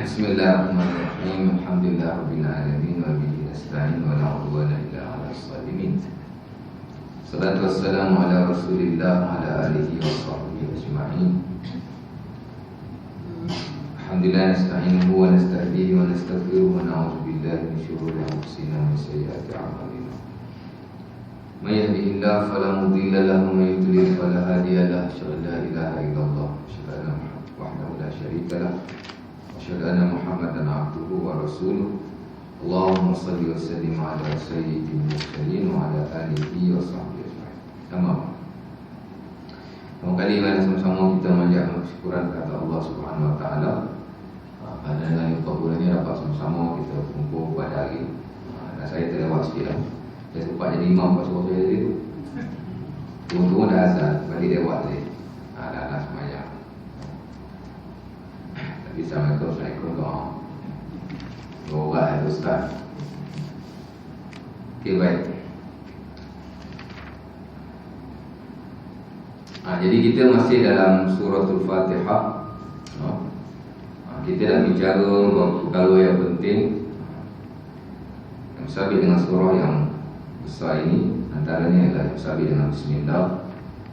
Bismillahirrahmanirrahim. Alhamdulillahirabbil alamin wa bihi nasta'in wa la udwana illa 'alal zalimin. Salatu wassalamu ala Rasulillah wa ala alihi wa sahbihi ajma'in. Alhamdulillah nasta'inuhu wa nasta'dihi wa nastaghfiruhu wa na'udzu billahi min shururi anfusina wa min sayyiati a'malina. May yahdihillahu fala mudilla lahu wa may yudlil fala hadiya lahu. Asyhadu an la ilaha illallah wa asyhadu anna Muhammadan wahdahu la syarika lahu. Asyhadu anna Muhammadan abduhu wa rasuluh. Allahumma salli wa sallim ala sayyidil mursalin wa ala alihi wa sahbihi ajma'in. Pertama kali mari sama-sama kita mengucapkan syukuran kepada Allah Subhanahu wa taala. Pada hari Rabu ini dapat sama-sama kita kumpul pada hari. Dan saya terlewat sikit lah. Saya sempat jadi imam kat suruh saya tadi tu. Tunggu-tunggu dah azan, balik lewat tadi. Dah semayang. Assalamualaikum doa. Doa ada ustaz. Okey, baik. Jadi kita masih dalam suratul Fatihah. Kita dah bicara beberapa perkara yang penting yang bersabit dengan surah yang besar ini. Antaranya adalah yang bersabit dengan Bismillah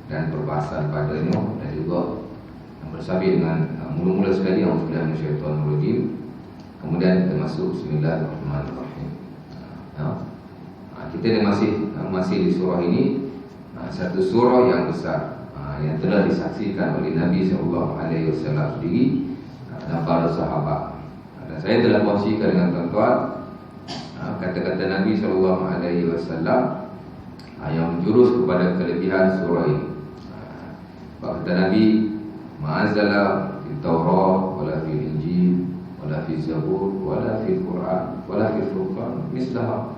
dan perbahasan padanya, dan juga yang bersabit dengan mula-mula sekali yang sudah minasyaitonirrajim. Kemudian kita masuk Bismillahirrahmanirrahim. Kita masih di surah ini, satu surah yang besar, yang telah disaksikan oleh Nabi SAW sendiri dan para sahabat. Dan saya telah kongsikan dengan tuan-tuan kata-kata Nabi SAW yang menjurus kepada kelebihan surah ini. Kata Nabi, ma'azala fil Taurat wala fil Injil wala fil Zabur wala fil Quran wala fil Furqan mislaha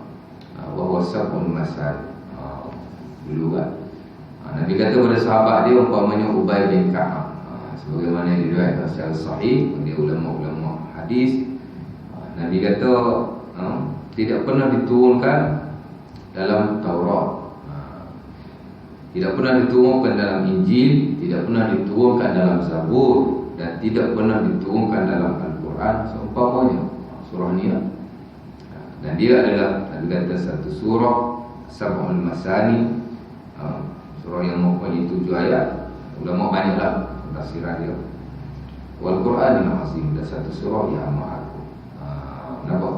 wa huwa sab'un masal. Dulu kan Nabi kata kepada sahabat dia umpamanya Ubay bin Ka'ab, sebagaimana diriwayatkan secara sahih oleh ulama-ulama hadis. Nabi kata tidak pernah diturunkan dalam Taurat, tidak pernah diturunkan dalam Injil, tidak pernah diturunkan dalam Zabur, dan tidak pernah diturunkan dalam Al-Quran seumpamanya surah ni. Dan dia adalah kata satu surah Sab'ul Masani, surah yang mempunyai 7 ayat. Ulama banyaklah tafsiran dia. Wal Quranil Azim, dan satu surah yang maha agung. Nampak?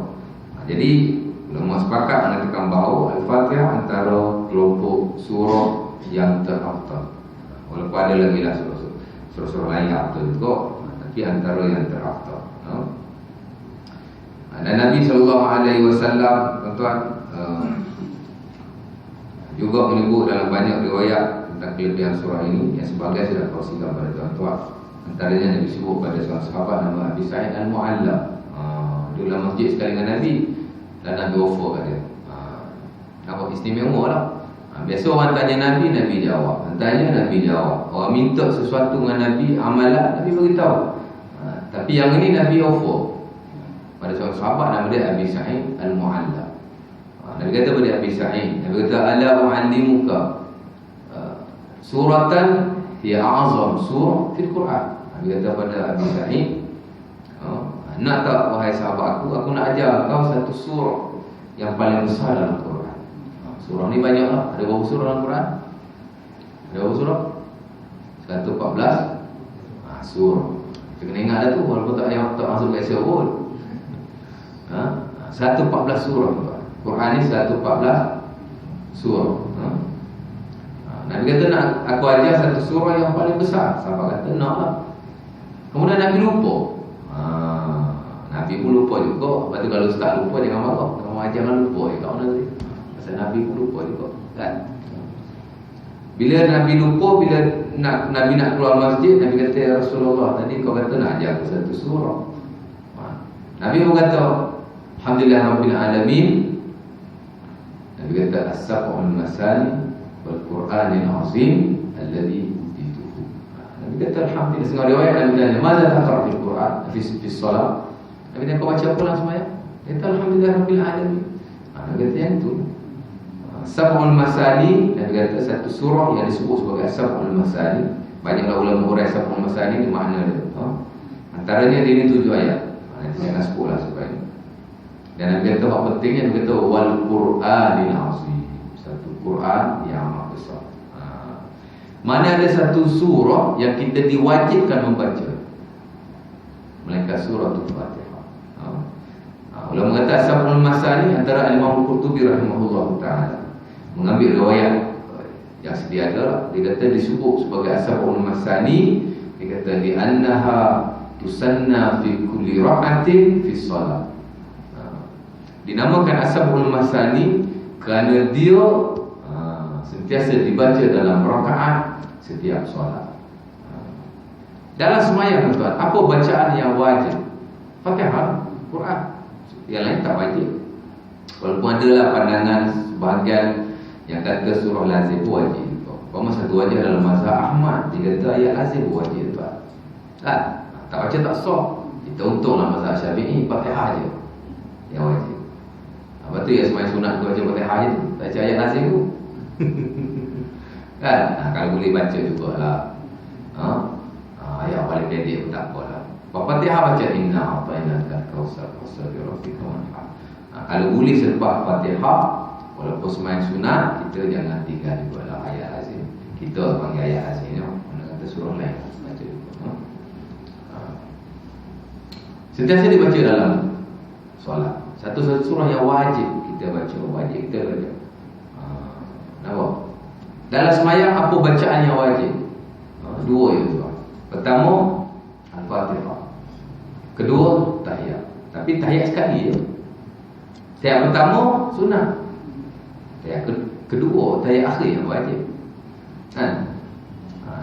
Jadi ulama sepakat mengatakan bahawa Al-Fatihah antara kelompok surah yang terafdal. Walaupun ada lagi lah surah-surah lain yang afdal juga, tapi antara yang terafdal. Dan Nabi SAW, tuan-tuan, juga menyebut dalam banyak riwayat tentang kelebihan surah ini, yang sebagai sudah kongsikan pada tuan-tuan. Antaranya Nabi sebut pada seorang sahabat nama Abi Sa'id Al-Mu'alla. Dia dalam masjid sekali dengan Nabi, dan Nabi offer kat dia. Nampak istimewa lah. Biasa orang tanya Nabi, Nabi jawab. Tanya, Nabi jawab. Orang minta sesuatu dengan Nabi, amalan, Nabi beritahu. Tapi yang ini Nabi offer pada seorang sahabat nama dia Abi Sa'id Al-Mu'alla. Nabi kata pada Abi Sa'id, Nabi kata, ala u'allimuka suratan hiya a'azam surah fil Quran. Nabi kata pada Abi Sa'id, nak tak wahai sahabat aku nak ajar kau satu surah yang paling besar dalam Quran. Surah ni banyak lah. Ada berapa surah dalam Quran? Ada berapa surah? 114 surah. Kita kena ingat dah tu, walaupun tak masuk ke Asia pun. 114 surah. Quran ni 114 surah. Nabi kata nak aku ajar satu surah yang paling besar. Sahabat kata nak lah. Kemudian Nabi lupa. Nabi pun lupa juga. Lepas tu kalau ustaz lupa jangan marah. Kamu ajar jangan lupa. Kau nanti pasal Nabi pun lupa juga kan. Bila Nabi lupa, bila Nabi nak keluar masjid, Nabi kata, ya Rasulullah, tadi kau kata nak ajar aku satu surah. Nabi pun kata, alhamdulillah rabbil alamin. Nabi kata, as-sab'ul masani wal Quranil azim alladhi utituhu. Nabi kata alhamdulillah. Setengah riwayat Nabi tanya, "Madza taqra fil Quran fi shalah?" Nabi tanya, kau baca apa dalam sembahyang? Dia kata alhamdulillah rabbil alamin. Nabi kata yang tu Sab'ul Masani. Nabi kata satu surah yang disebut sebagai Sab'ul Masani. Banyaklah ulama urai Sab'ul Masani ni makna dia. Antaranya dia ni 7 ayat. Dan Nabi kata apa pentingnya, Nabi kata wal Qur'anil azim, satu Quran yang amat besar. Mana ada satu surah yang kita diwajibkan membaca, melainkan surah Al-Fatihah. Ulama kata Ashabul Masani antara Imam Qurtubi rahimahullah ta'ala mengambil riwayat yang sedia ada, dia kata disebut sebagai Ashabul Masani, dia kata di annaha tusanna fi kulli rak'atin fi shalah. Dinamakan Ashabul Masani kerana dia sentiasa dibaca dalam rakaat setiap solat. Dalam sembahyang tuan, apa bacaan yang wajib? Fatihah, Quran. Yang lain tak wajib. Walaupun adalah pandangan sebahagian yang kata surah lazim wajib. Apa satu wajib dalam mazhab Ahmad, dia kata ayat lazim wajib tuan. Tak baca tak sah. Kita untunglah mazhab Syafi'i, Fatihah aja yang wajib. Apa tu ya sembahyang sunat tu baca Fatihah je, tak baca ayat lazim tu. Kan? Kalau boleh baca jugalah. Ayat paling pendek pun tak apalah. Fatihah baca inna a'tainakal kautsar fasalli lirabbika wanhar. Kalau boleh selepas Fatihah, walaupun sembahyang sunat, kita jangan tinggal jugalah ayat lazim. Kita panggil ayat lazim ni, mana kata surah lain baca juga. Sentiasa dibaca dalam solat. Satu-satu surah yang wajib kita baca, wajib kita baca. Nampak? Dalam sembahyang apa bacaan yang wajib? Dua itu. Pertama Al-Fatihah. Kedua tahiyat. Tapi tahiyat sekali je. Tahiyat pertama sunat. Tahiyat kedua, tahiyat akhir yang wajib. Kan?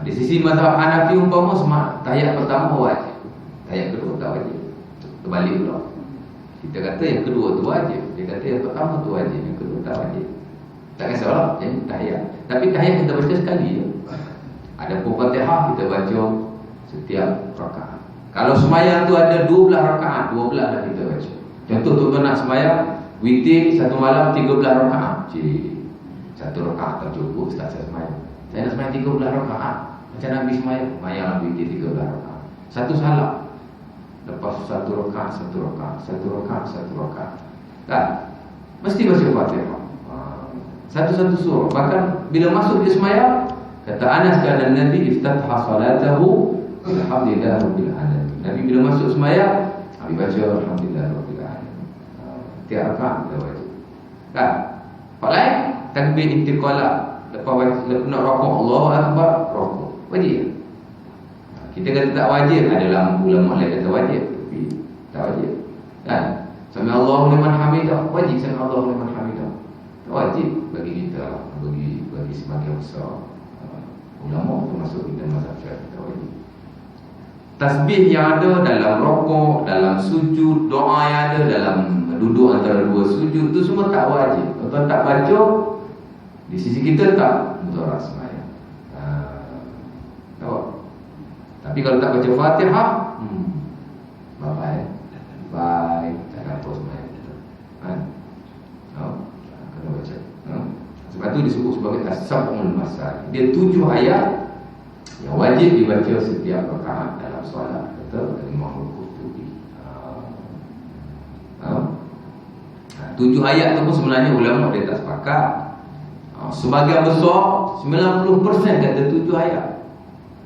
Di sisi mazhab Hanafi umpama tahiyat pertama wajib, tahiyat kedua tak wajib. Terbalik pula. Kita kata yang kedua tu wajib, dia kata yang pertama tu wajib, yang kedua tak wajib. Tak kisahlah, yang tahiyat. Tapi tahiyat kita baca sekali je. Ada Fatihah kita baca setiap rakaat. Kalau sembahyang tu ada 12 rakaat, 12 lah kita baca. Contoh tuan nak sembahyang witir satu malam 13 rakaat. Satu rakaat tak cukup Ustaz saya sembahyang. Saya nak sembahyang 13 rakaat. Macam Nabi sembahyang, sembahyang witir 13 rakaat. Satu salat. Lepas satu rakaat. Kan? Mesti baca Fatihah. Satu-satu surah. Bahkan bila masuk di sembahyang, kata Anas dan Nabi iftataha salatahu alhamdulillah rabbil alamin. Nabi bila masuk sembahyang, Nabi baca alhamdulillah rabbil alamin. Tiap rakaat kita baca. Kan? Pak lain takbir intiqalah. Lepas nak rukuk Allahu akbar, rukuk. Wajib. Kita kata tak wajib, adalah ulama lain kata wajib, tapi tak wajib. Kan? Sami Allahu liman hamidah, wajib sami Allahu liman hamidah. Tak wajib bagi kita, bagi sebagian besar ulama termasuk kita mazhab Syafi'i tak wajib. Tasbih yang ada dalam rukuk, dalam sujud, doa yang ada dalam duduk antara dua sujud tu semua tak wajib. Kalau tak baca, di sisi kita tak mudarat sembahyang. Tahu? Tapi kalau tak baca Fatihah, bye, tak ada apa sembahyang kita. Kan? Kena baca. Sebab tu disebut sebagai As-Sab'ul Masani. Dia 7 ayat yang wajib dibaca setiap rakaat dalam solat, kata Imam Qurtubi. 7 ayat tu pun sebenarnya ulama dia tak sepakat. Sebagian besar 90% kata 7 ayat.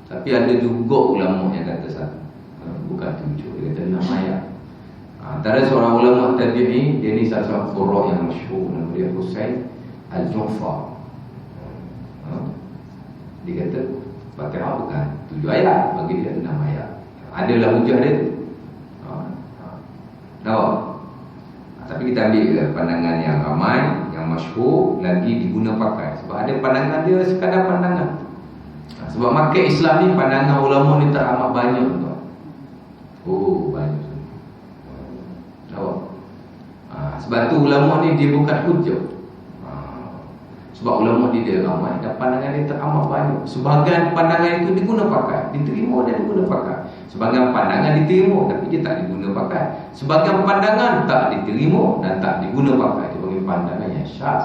Tapi ada juga ulama yang kata satu, bukan 7, dia kata 6 ayat. Antara seorang ulama tabi'i, dia ni salah seorang qurra yang masyhur, nama dia Husain Al-Ju'fa. Dia kata Fatihah bukan 7 ayat, bagi dia 6 ayat. Adalah hujah dia. Tahu? Tapi kita ambil pandangan yang ramai, yang masyhur, lagi diguna pakai. Sebab ada pandangan dia sekadar pandangan. Sebab market Islam ni pandangan ulama ni teramat banyak tuan. Banyak. Tahu? Sebab tu ulama ni dia bukan hujah. Sebab ulama dia ramai dan pandangan dia teramat banyak. Sebahagian pandangan itu diguna pakai, diterima dan diguna pakai. Sebahagian pandangan diterima tapi dia tak diguna pakai. Sebahagian pandangan tak diterima dan tak diguna pakai. Dia panggil pandangan yang syaz.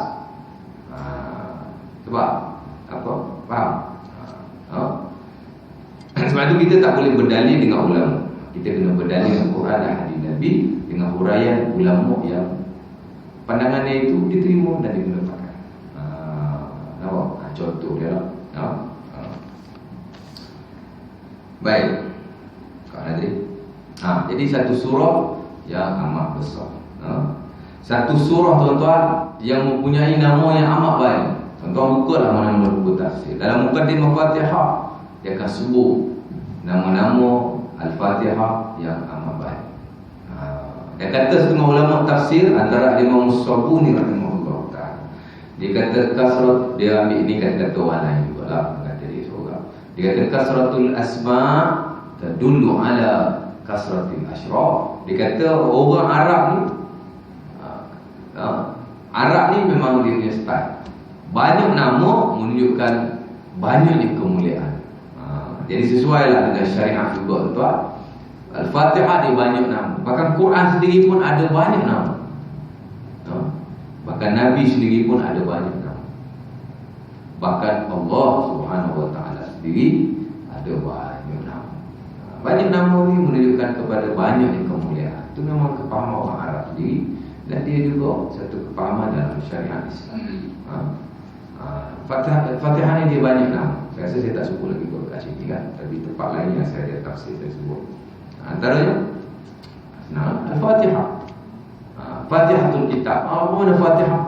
Sebab apa? Faham? Sebab itu kita tak boleh berdalil dengan ulama. Kita kena berdalil dengan Quran dan hadis Nabi, dengan huraian ulama yang pandangannya itu diterima dan digunakan. Contoh dia lah. Baik. Kau nanti. Jadi satu surah yang amat besar. Satu surah tuan-tuan yang mempunyai nama yang amat baik. Tuan-tuan buka lah mana-mana buku tafsir. Dalam Muqaddimah Fatihah dia akan sebut nama-nama Al-Fatihah yang amat baik. Dia kata setengah ulama tafsir, antara Imam As-Sabuni rahimahullah ta'ala, dia kata kasrat, dia ambil ini kata orang lain juga lah, kata dia seorang. Dia kata kasratul asma' tadullu ala kasratil asyraf. Dia kata orang Arab ni, Arab ni memang dia punya style. Banyak nama menunjukkan banyaknya kemuliaan. Jadi sesuailah dengan syariat juga tuan. Al-Fatihah dia banyak nama. Bahkan Quran sendiri pun ada banyak nama. Bahkan Nabi sendiri pun ada banyak nama. Bahkan Allah Subhanahu Wa Taala sendiri ada banyak nama. Banyak nama ni menunjukkan kepada banyak kemuliaan. Itu memang kepahaman orang Arab sendiri, dan dia juga satu kepahaman dalam syariat Islam. Fatihah ni dia banyak nama. Saya rasa saya tak sebut lagi kat sini kan, tapi tempat lain yang saya ada tafsir saya sebut. Antaranya Al-Fatihah. Fatihatul Kitab. Apa mana Fatihah?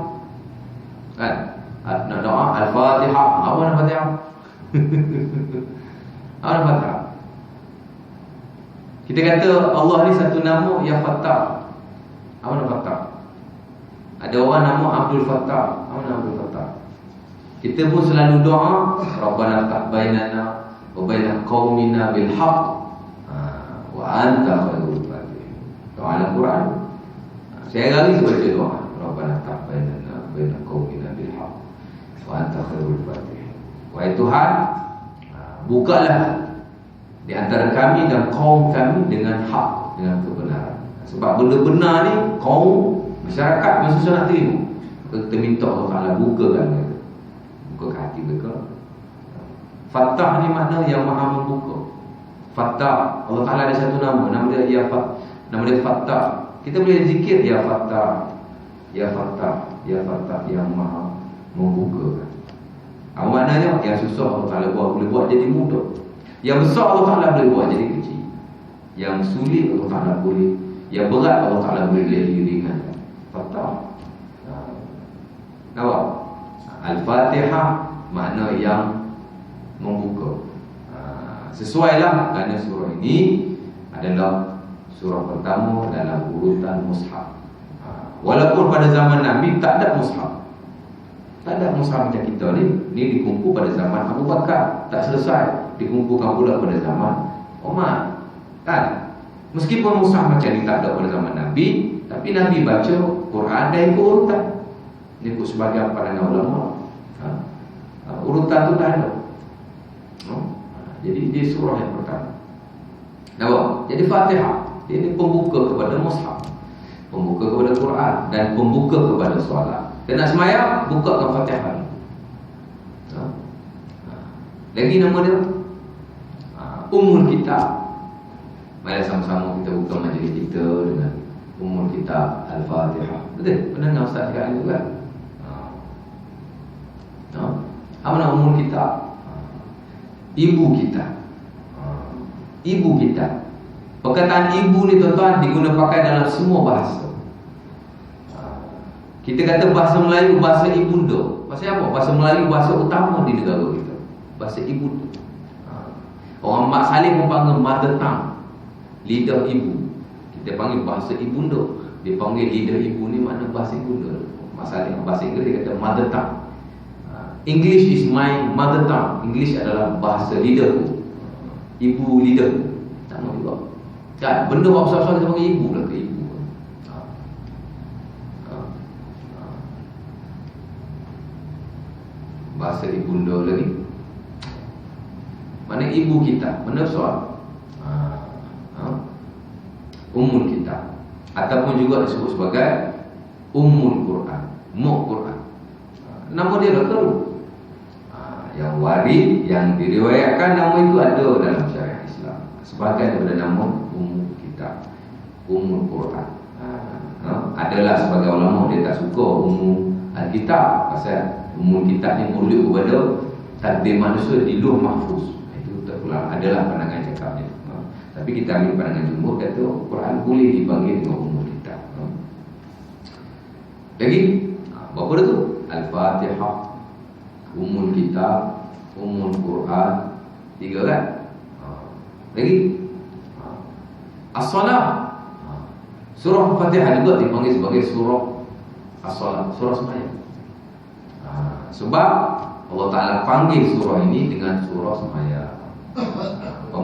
Kan? Nak doa Al-Fatihah. Apa mana Fatihah? Apa mana Fatihah? Kita kata Allah ni satu nama yang Fattah. Apa nama Fattah? Ada orang nama Abdul Fattah. Apa nama Abdul Fattah? Kita pun selalu doa Rabbana ftah bainana wa baina qaumina bil haqq wa anta khairul fatihin. Doa Al-Quran. Saya lagi baca doa Rabbana ftah bainana wa baina qaumina bil haqq wa anta khairul fatihin. Wahai Tuhan, bukalah di antara kami dan kaum kami dengan hak, dengan kebenaran. Sebab benda benar ni kaum masyarakat mesti nak terima. Kita minta Allah Taala bukakan mereka, buka hati mereka. Fattah ni makna yang maha membuka. Fattah, Allah Taala ada satu nama dia nama dia Fattah. Kita boleh zikir ya Fattah, ya Fattah, ya Fattah yang maha membuka. Maknanya yang susah Allah Taala boleh buat jadi mudah. Yang besar Allah Taala boleh buat jadi kecil. Yang sulit Allah Taala boleh, yang berat Allah Taala boleh jadi ringan. Fattah. Nampak? Al-Fatihah makna yang membuka. Sesuailah kerana surah ini adalah surah pertama dalam urutan mushaf. Walaupun pada zaman Nabi tak ada mushaf. Tak ada mushaf macam kita ni. Ni dikumpul pada zaman Abu Bakar, tak selesai, dikumpulkan pula pada zaman Umar. Kan? Meskipun mushaf macam ni tak ada pada zaman Nabi, tapi Nabi baca Quran dah ikut urutan. Ini ikut sebagian pandangan ulama. Urutan tu dah ada. Jadi dia surah yang pertama. Nampak? Jadi Fatihah ini pembuka kepada mushaf, pembuka kepada Quran, dan pembuka kepada solat. Dan nak semayang, bukakan Fatihah. Lagi nama dia Ummul Kitab. Mari sama-sama kita buka majlis kita dengan Ummul Kitab Al-Fatihah. Betul? Pernah dengar Ustaz cakap itu kan? Apa nama Ummul Kitab? Ibu kita. Ibu kita. Perkataan ibu ni tuan-tuan digunakan pakai dalam semua bahasa. Kita kata bahasa Melayu bahasa ibunda. Pasal apa? Bahasa Melayu bahasa utama di negara kita. Bahasa ibunda. Orang Mak Saleh pun panggil mother tongue, lidah ibu. Kita panggil bahasa ibunda. Dia panggil lidah ibu ni makna bahasa ibunda. Mak Saleh bahasa Inggeris dia kata mother tongue. English is my mother tongue. English adalah bahasa lidahku, ibu lidahku. Tak mahu juga kan? Benda buat besar-besar kita panggil ibu lah, ke ibu. Bahasa ibunda lagi. Mana ibu kita? Mana soal? Ummul Kitab, ataupun juga disebut sebagai Ummul Quran, Mu Quran. Nama dia dah terus. Yang warid, yang diriwayatkan nama itu ada dalam syariat Islam. Sebahagian daripada nama Ummul Kitab. Ummul Quran. Adalah sebagai ulama dia tak suka umum Alkitab, pasal umum kitab ni merujuk kepada takdir manusia di Lauh Mahfuz. Itu tak pula adalah pandangan cakapnya. Tapi kita ambil pandangan jumhur, kata Quran boleh dipanggil dengan umum kitab. Lagi berapa dah tu? Al-Fatihah, umum kitab, umum Quran, 3 kan? Lagi As-Salah. Surah Fatihah juga dipanggil sebagai surah As-Salah, surah sembahyang. Sebab Allah Ta'ala panggil surah ini dengan surah sembahyang.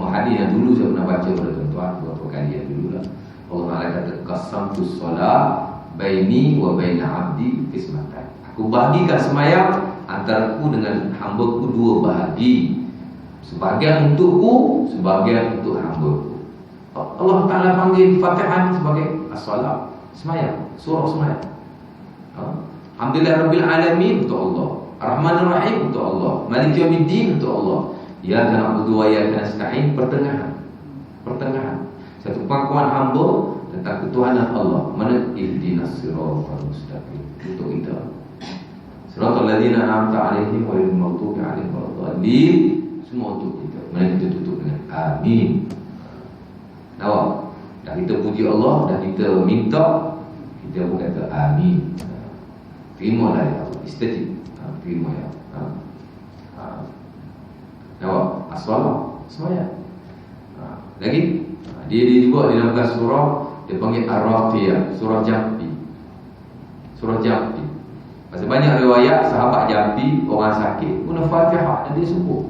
Hadis yang dulu saya pernah baca pada tuan-tuan beberapa kali yang dulu lah. Allah Ta'ala kata qasamtus solat baini wa baina abdi qismatan. Aku bahagikan sembahyang antara aku dengan hamba-ku 2 bahagi. Sebahagian untukku, sebahagian untuk hamba-ku. Allah Ta'ala panggil Fatihah sebagai as-salat, sembahyang, surah sembahyang. Alhamdulillah Rabbil Alamin untuk Allah, Ar-Rahmanir Rahim untuk Allah, Maliki Yawmiddin untuk Allah. Ya na'budu wa iyyaka nasta'in, pertengahan. Satu pengakuan hamba tentang ketuhanan Allah. Mana ihdinas siratal mustaqim, untuk kita. Siratal ladzina an'amta 'alaihim ghairil maghdubi 'alaihim waladdallin, semua untuk kita. Mana kita tutup dengan amin. Nampak? Dan kita puji Allah dan kita minta, kita pun kata amin. Terimalah ya Allah, istajib. Terima ya Allah. Nampak? As-salat, sembahyang. Lagi dia juga dinamakan surah, dia panggil Ar-Raqiyah, surah jampi. Surah jampi. Pasal banyak riwayat sahabat jampi, orang sakit guna Fatihah dan dia sembuh.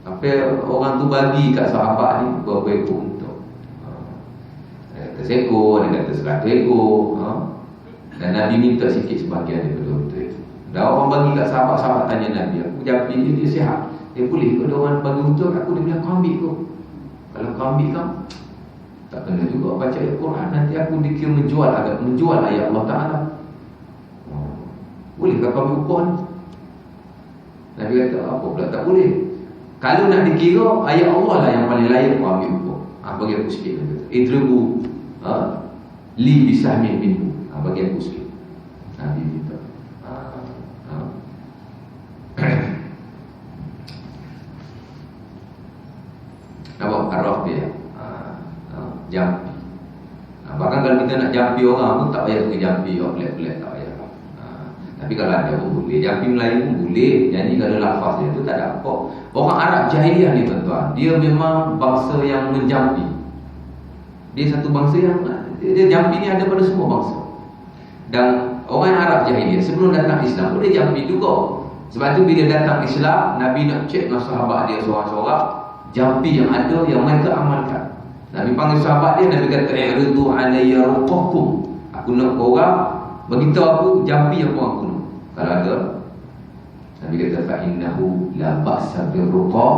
Sampai orang tu bagi kat sahabat ni berapa ekor unta. Ada seekor, ada kata 100 ekor. Dan Nabi minta sikit sebahagian daripada unta itu. Dan orang bagi kat sahabat-sahabat tanya Nabi, aku jampi dia sihat. Dia boleh kalau orang bagi unta, aku dia bilang kau ambil kau. Kalau kau ambil kau, tak kena juga baca ayat Quran, nanti aku dikira menjual ayat Allah Ta'ala. Boleh kau ambil upah ni? Nabi kata apa pula tak boleh. Kalau nak dikira, ayat Allah lah yang paling layak kau ambil upah. Bagi aku sikit. Idribu li bisahmin minhu. Bagi aku sikit. Nabi minta. Nampak arwah dia jampi. Bahkan kalau kita nak jampi orang pun tak payah pergi jampi orang pelik-pelik, tak payah. Tapi kalau ada pun boleh. Jampi Melayu pun boleh. Jadi kalau lafaz dia tu tak ada apa. Orang Arab jahiliah ni tuan-tuan, dia memang bangsa yang menjampi. Dia satu bangsa yang dia jampi ni ada pada semua bangsa. Dan orang Arab jahiliah sebelum datang Islam pun dia jampi juga. Sebab tu bila datang Islam, Nabi nak cek dengan sahabat dia seorang-seorang jampi yang ada yang mereka amalkan. Nabi panggil sahabat dia, Nabi kata i'ridu alayya ruqakum. Aku nak korang beritahu aku jampi yang korang guna. Kalau ada, Nabi kata fa innahu la ba'sa birruqa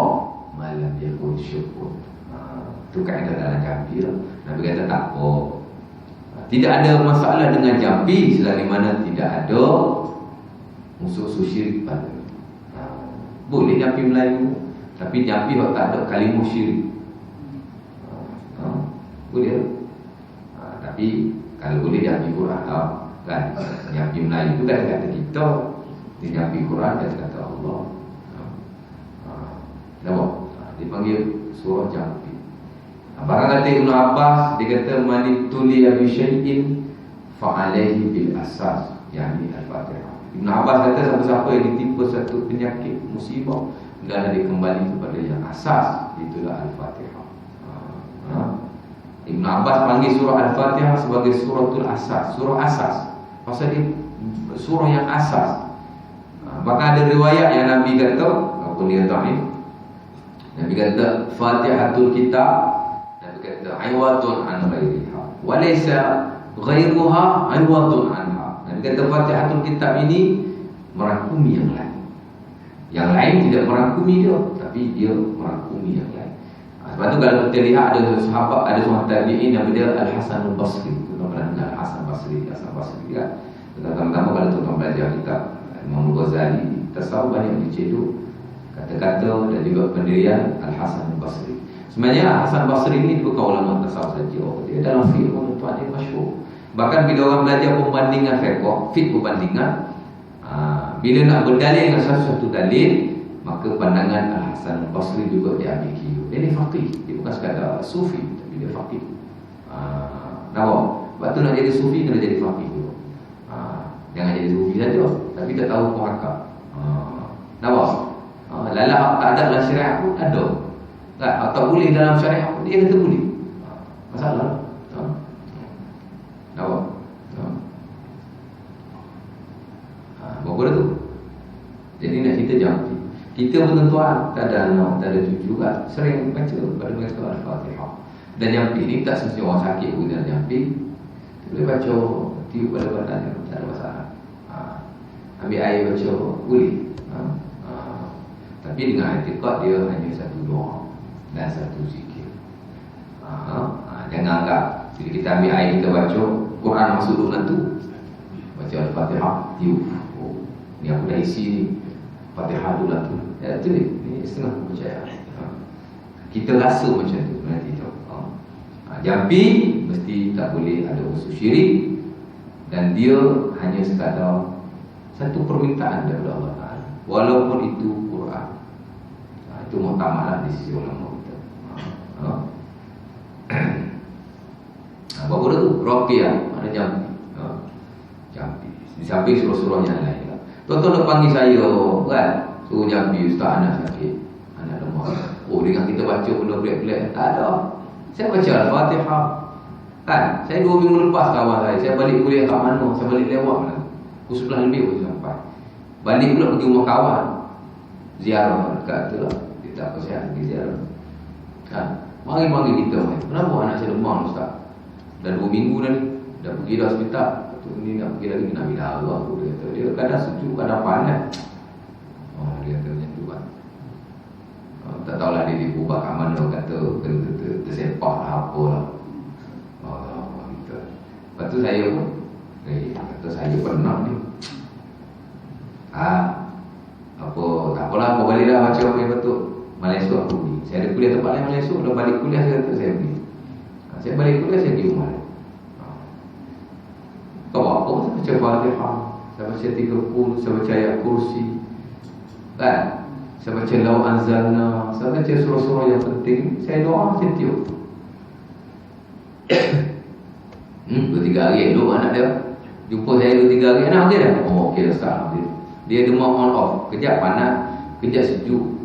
ma lam yakun syukur. Itu kaedah dalam jampi lah. Nabi kata tak apa. Tidak ada masalah dengan jampi selagi mana tidak ada musuh-musuh syirik pada. Boleh jampi Melayu, tapi jampi kalau tak ada kalimah syirik. Boleh. Tapi kalau boleh jampi Quran lah, kan? Jampi Melayu itu kan kata kita, jampi Quran dan kata Allah. Nampak? Dipanggil surah jampi. Bahkan kata Ibn Abbas, dia kata manituliya bi syai'in fa alaihi bil asas, yakni al-Fatihah. Ibn Abbas kata siapa-siapa yang ditimpa satu penyakit musibah, hendaklah dia kembali kepada yang asas, itulah al-Fatihah. Ibn Abbas panggil surah Al-Fatihah sebagai suratul asas, surah asas. Pasal dia surah yang asas. Bahkan ada riwayat yang Nabi kata, apa dia tahu ni? Nabi kata Fatihatul Kitab, Nabi kata aywadun an ghairiha wa laysa ghairuha aywadun anha. Nabi kata Fatihatul Kitab ini merangkumi yang lain. Yang lain tidak merangkumi dia, tapi dia merangkumi yang lain. Sebab tu kalau kita lihat ada sahabat, ada seorang tabi'in yang bernama Al-Hasan Al-Basri. Tuan pernah dengar Hasan Basri, Hasan Basri kan? Pertama-tama kalau tuan belajar kitab Imam Ghazali, tasawuf banyak diceduk kata-kata dan juga pendirian Al-Hasan Al-Basri. Sebenarnya Hasan Basri ini bukan ulama tasawuf saja. Dia dalam fiqh tuan dia masyhur. Bahkan bila orang belajar pembandingan fiqh perbandingan, bila nak berdalil dengan satu dalil, maka pandangan Al-Hasan Basri juga diambil kira. Dia ni faqih, dia bukan sekadar sufi, tapi dia faqih. Nampak? Sebab tu nak jadi sufi kena jadi faqih dulu. Jangan jadi sufi saja, tapi tak tahu muhakkak. Nampak? Lalah tak ada dalam syariat pun ada. Tak, atau boleh dalam syariat pun dia kata boleh. Masalah. Nampak? Berapa dah tu? Jadi nak cerita jampi. Kita pun tuan tak ada anak, tak ada cucu kan, sering baca pada mereka Al-Fatihah. Dan jampi ni tak semestinya orang sakit pun dalam jampi. Boleh baca tiup pada badannya, tak ada masalah. Ambil air baca boleh. Tapi dengan i'tiqad dia hanya satu doa dan satu zikir. Jangan anggap bila kita ambil air kita baca Quran masuk dalam tu. Baca Al-Fatihah tiup. Ni aku dah isi ni Fatihah dulu tu. Ya tu ni setengah percaya. Kita rasa macam tu sebenarnya tidak. Jampi mesti tak boleh ada unsur syirik dan dia hanya sekadar satu permintaan daripada Allah Taala. Walaupun itu Quran. Itu muktamadlah di sisi ulama kita. Apa benda tu? Ruqyah, mana jampi. Jampi. Di samping surah-surah yang lain. Tuan-tuan nak panggil saya kan, suruh jampi ustaz anak sakit, anak demam. Oh, dengan kita baca benda pelik-pelik, tak ada. Saya baca Al-Fatihah kan, saya 2 minggu lepas kawan saya balik kuliah kat mana, saya balik lewat mana, pukul 11 lebih baru sampai. Balik pula pergi rumah kawan, ziarah dekat tu lah. Dia tak apa sihat, pergi ziarah kan. Mari-mari kita, kenapa anak saya demam ustaz? Dah 2 minggu dah ni, dah pergi dah hospital. Ni nak pergi lagi nak bila Allah tu dia kata. Dia kadang sejuk, kadang panas. Dia kata macam tu kan. Tak tahulah dia diubah kat mana, kata tersepak lah apa lah. Gitu. Lepas tu saya pun kata saya pernah ni. Apa, tak apalah, aku balik dah baca apa yang betul. Malaysia aku pergi. Saya ada kuliah tempat lain Malaysia, dah balik kuliah saya kata saya pergi. Saya balik kuliah saya pergi rumah. Kau apa? Saya baca Fatihah, saya baca 30, saya baca ayat kursi kan? Saya baca Lau Anzalna, saya baca surah-surah yang penting. Saya doa macam tiup 2-3 hari dulu anak dia jumpa saya 2-3 hari, anak okey dah? Oh okey dah start. Dia demam on off, kejap panas, kejap sejuk.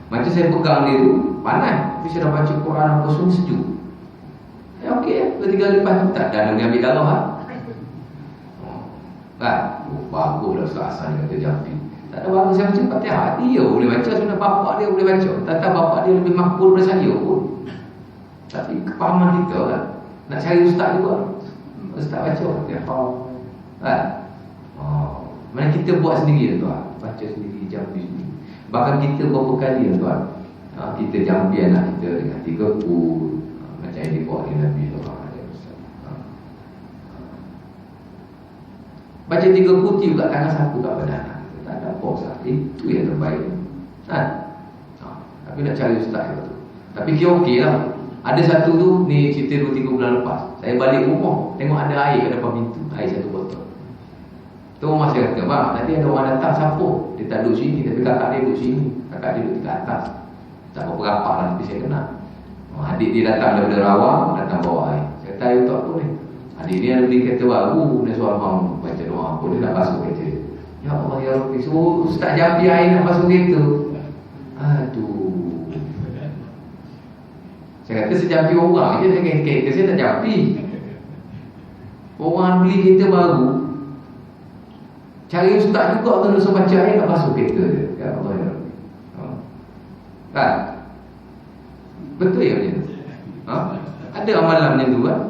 Macam saya pegang dia tu panas, tapi saya dah baca Quran apa semua sejuk. Okey ya, 2-3 hari lepas tak dah nak ambil darah lah kan? Baguslah Ustaz Hasan kata jampi. Tak ada bagus saya baca Fatihah. Dia boleh baca, sebenarnya bapak dia boleh baca. Tak bapak dia lebih makbul daripada saya pun. Tapi kepahaman kita lah, nak cari ustaz juga. Ustaz baca Fatihah kan? Mana kita buat sendiri tuan, baca sendiri, jampi sendiri. Bahkan kita berapa kali tuan, kita jampi anak kita dengan 3 pul, macam yang dibuat oleh Nabi SAW. Baca 3 putih juga tangan sapu kat badan anak kita. Tak ada apa sah. Itu yang terbaik kan? Tapi nak cari ustaz tu. Tapi kira okey lah. Ada satu tu, ni cerita 2-3 bulan lepas. Saya balik rumah, tengok ada air kat depan pintu. Air 1 botol. Tu rumah saya kata, bang, tadi ada orang datang siapa? Dia tak duduk sini, tapi kakak dia duduk sini. Kakak dia duduk dekat atas. Tak berapa rapat lah, tapi saya kenal. Adik dia datang daripada Rawang, datang bawa air. Saya kata, air tu apa ni? Adik dia ada beli kereta baru. Dia suruh abang baca doa apa, dia nak basuh kereta. Ya Allah, ya Rabbi, suruh ustaz jampi air nak basuh kereta. Aduh. Saya kata sejampi orang je, saya kereta saya tak jampi. Orang beli kereta baru, cari ustaz juga tu nak suruh baca air nak basuh kereta dia. Ya Allah, ya Rabbi. Kan? Betul ya macam tu? Ada amalan macam tu kan?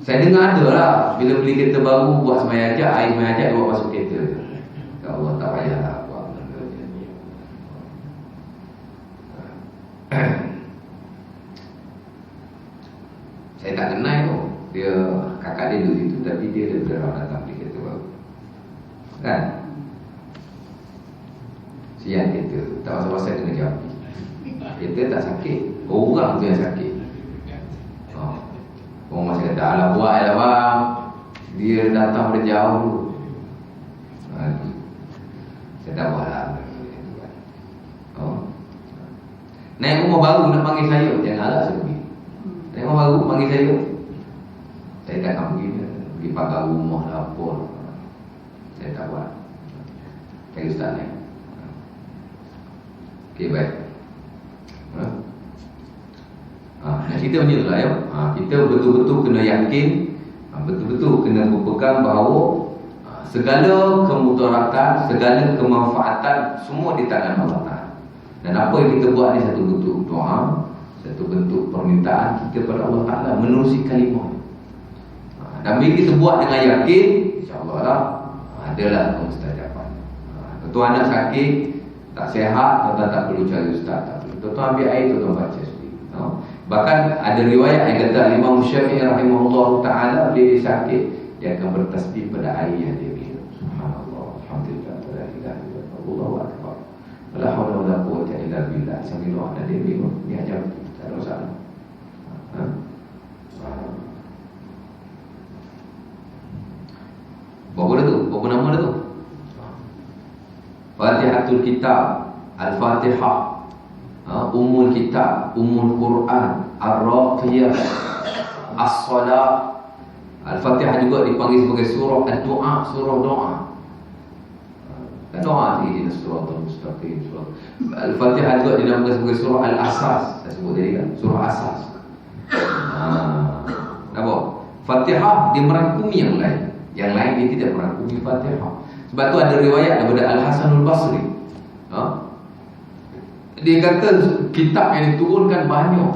Saya dengar ada lah, bila beli kereta baru buat semaya ajak, air semaya ajak dia buat masuk kereta. Ya Allah, tak payah lah buat benda macam ni. Saya tak kenal tu. Dia, kakak dia duduk situ, tapi dia ada berapa datang beli kereta baru kan? Kesian kita, tak pasal-pasal kena jawab. Kita tak sakit, orang tu yang sakit. Orang masih kata, alah buat lah bang, dia datang dari jauh dulu. Saya tak buat lah. Naik rumah baru nak panggil saya, janganlah saya pergi. Naik rumah baru panggil saya takkan pergi pagar rumah lah apa. Saya tak buat. Cari ustaz ni. Okey, baik. Kita macam itulah ya. Kita betul-betul kena yakin, betul-betul kena berpegang bahawa segala kemudaratan, segala kemanfaatan semua di tangan Allah Ta'ala. Dan apa yang kita buat ni satu bentuk doa, satu bentuk permintaan kita kepada Allah Ta'ala menerusi kalimah. Dan bila kita buat dengan yakin, insya-Allah lah adalah kemustajaban. Tuan anak sakit, tak sihat, tuan tak perlu cari ustaz, tak perlu. Tuan ambil air, tuan baca sendiri. Bahkan ada riwayat yang kata Imam Syafi'i rahimahullah ta'ala, dia sakit, dia akan bertasbih pada air yang dia minum. Subhanallah, alhamdulillah, la ilaha illallah, Allahu akbar. La haula wala quwwata illa billah. Sambil doa dan dia minum, dia ajar, tak ada masalah. Berapa dah tu? Berapa nama dah tu? Fatihatul Kitab, Al-Fatihah, Ummul Kitab, Ummul Quran, Ar-Raqiyah, As-Salah. Al-Fatihah juga dipanggil sebagai surah Ad-Doa, surah doa. Doa ini surah Al-Mustaqim. Al-Fatihah juga dinamakan sebagai surah Al-Asas. Saya sebut tadi kan, surah Asas. Apa? Fatihah dia merangkumi yang lain. Yang lain dia tidak merangkumi Fatihah. Sebab tu ada riwayat daripada Al-Hasan Al-Basri. Dia kata kitab yang diturunkan banyak,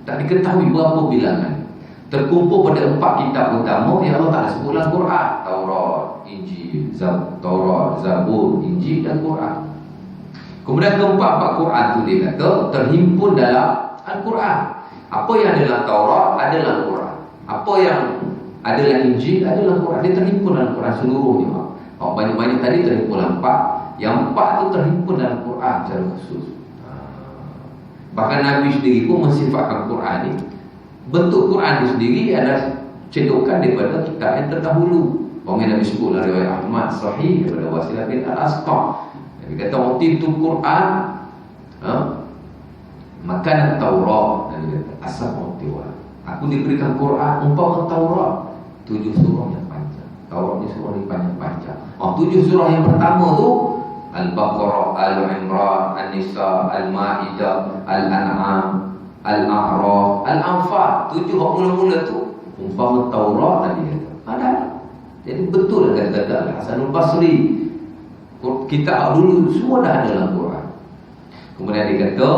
tak diketahui berapa bilangan. Terkumpul pada 4 kitab utama yang Allah Ta'ala sebut dalam Quran. Taurat, Injil, Taurat, Zabur, Injil dan Quran. Kemudian keempat-empat Quran tu dia kata terhimpun dalam Al-Quran. Apa yang ada dalam Taurat adalah Quran. Apa yang ada dalam Injil adalah Quran. Dia terhimpun dalam Quran seluruhnya. Banyak-banyak tadi terhimpun dalam 4. Yang 4 tu terhimpun dalam Quran secara khusus. Bahkan Nabi sendiri pun mensifatkan Quran ni, bentuk Quran itu sendiri adalah cedokan daripada kitab yang terdahulu. Nabi sebut dalam riwayat Ahmad Sahih daripada Wasilah bin Al-Asqa. Nabi kata waktu itu Quran makan Taurat. Nabi kata asal waktu aku diberikan Quran umpama Taurat, 7 surah yang panjang. Taurat ni surah yang panjang. 7 surah yang pertama tu Al-Baqarah, Al-Imran, An-Nisa, Al-Ma'idah, Al-An'am, Al-A'raf, Al-Anfal. 7 hak mula-mula tu umpama Taurat. Nabi kata ada. Jadi betul lah kata Al-Hasan Al-Basri, kitab dulu semua dah ada dalam Quran. Kemudian dia kata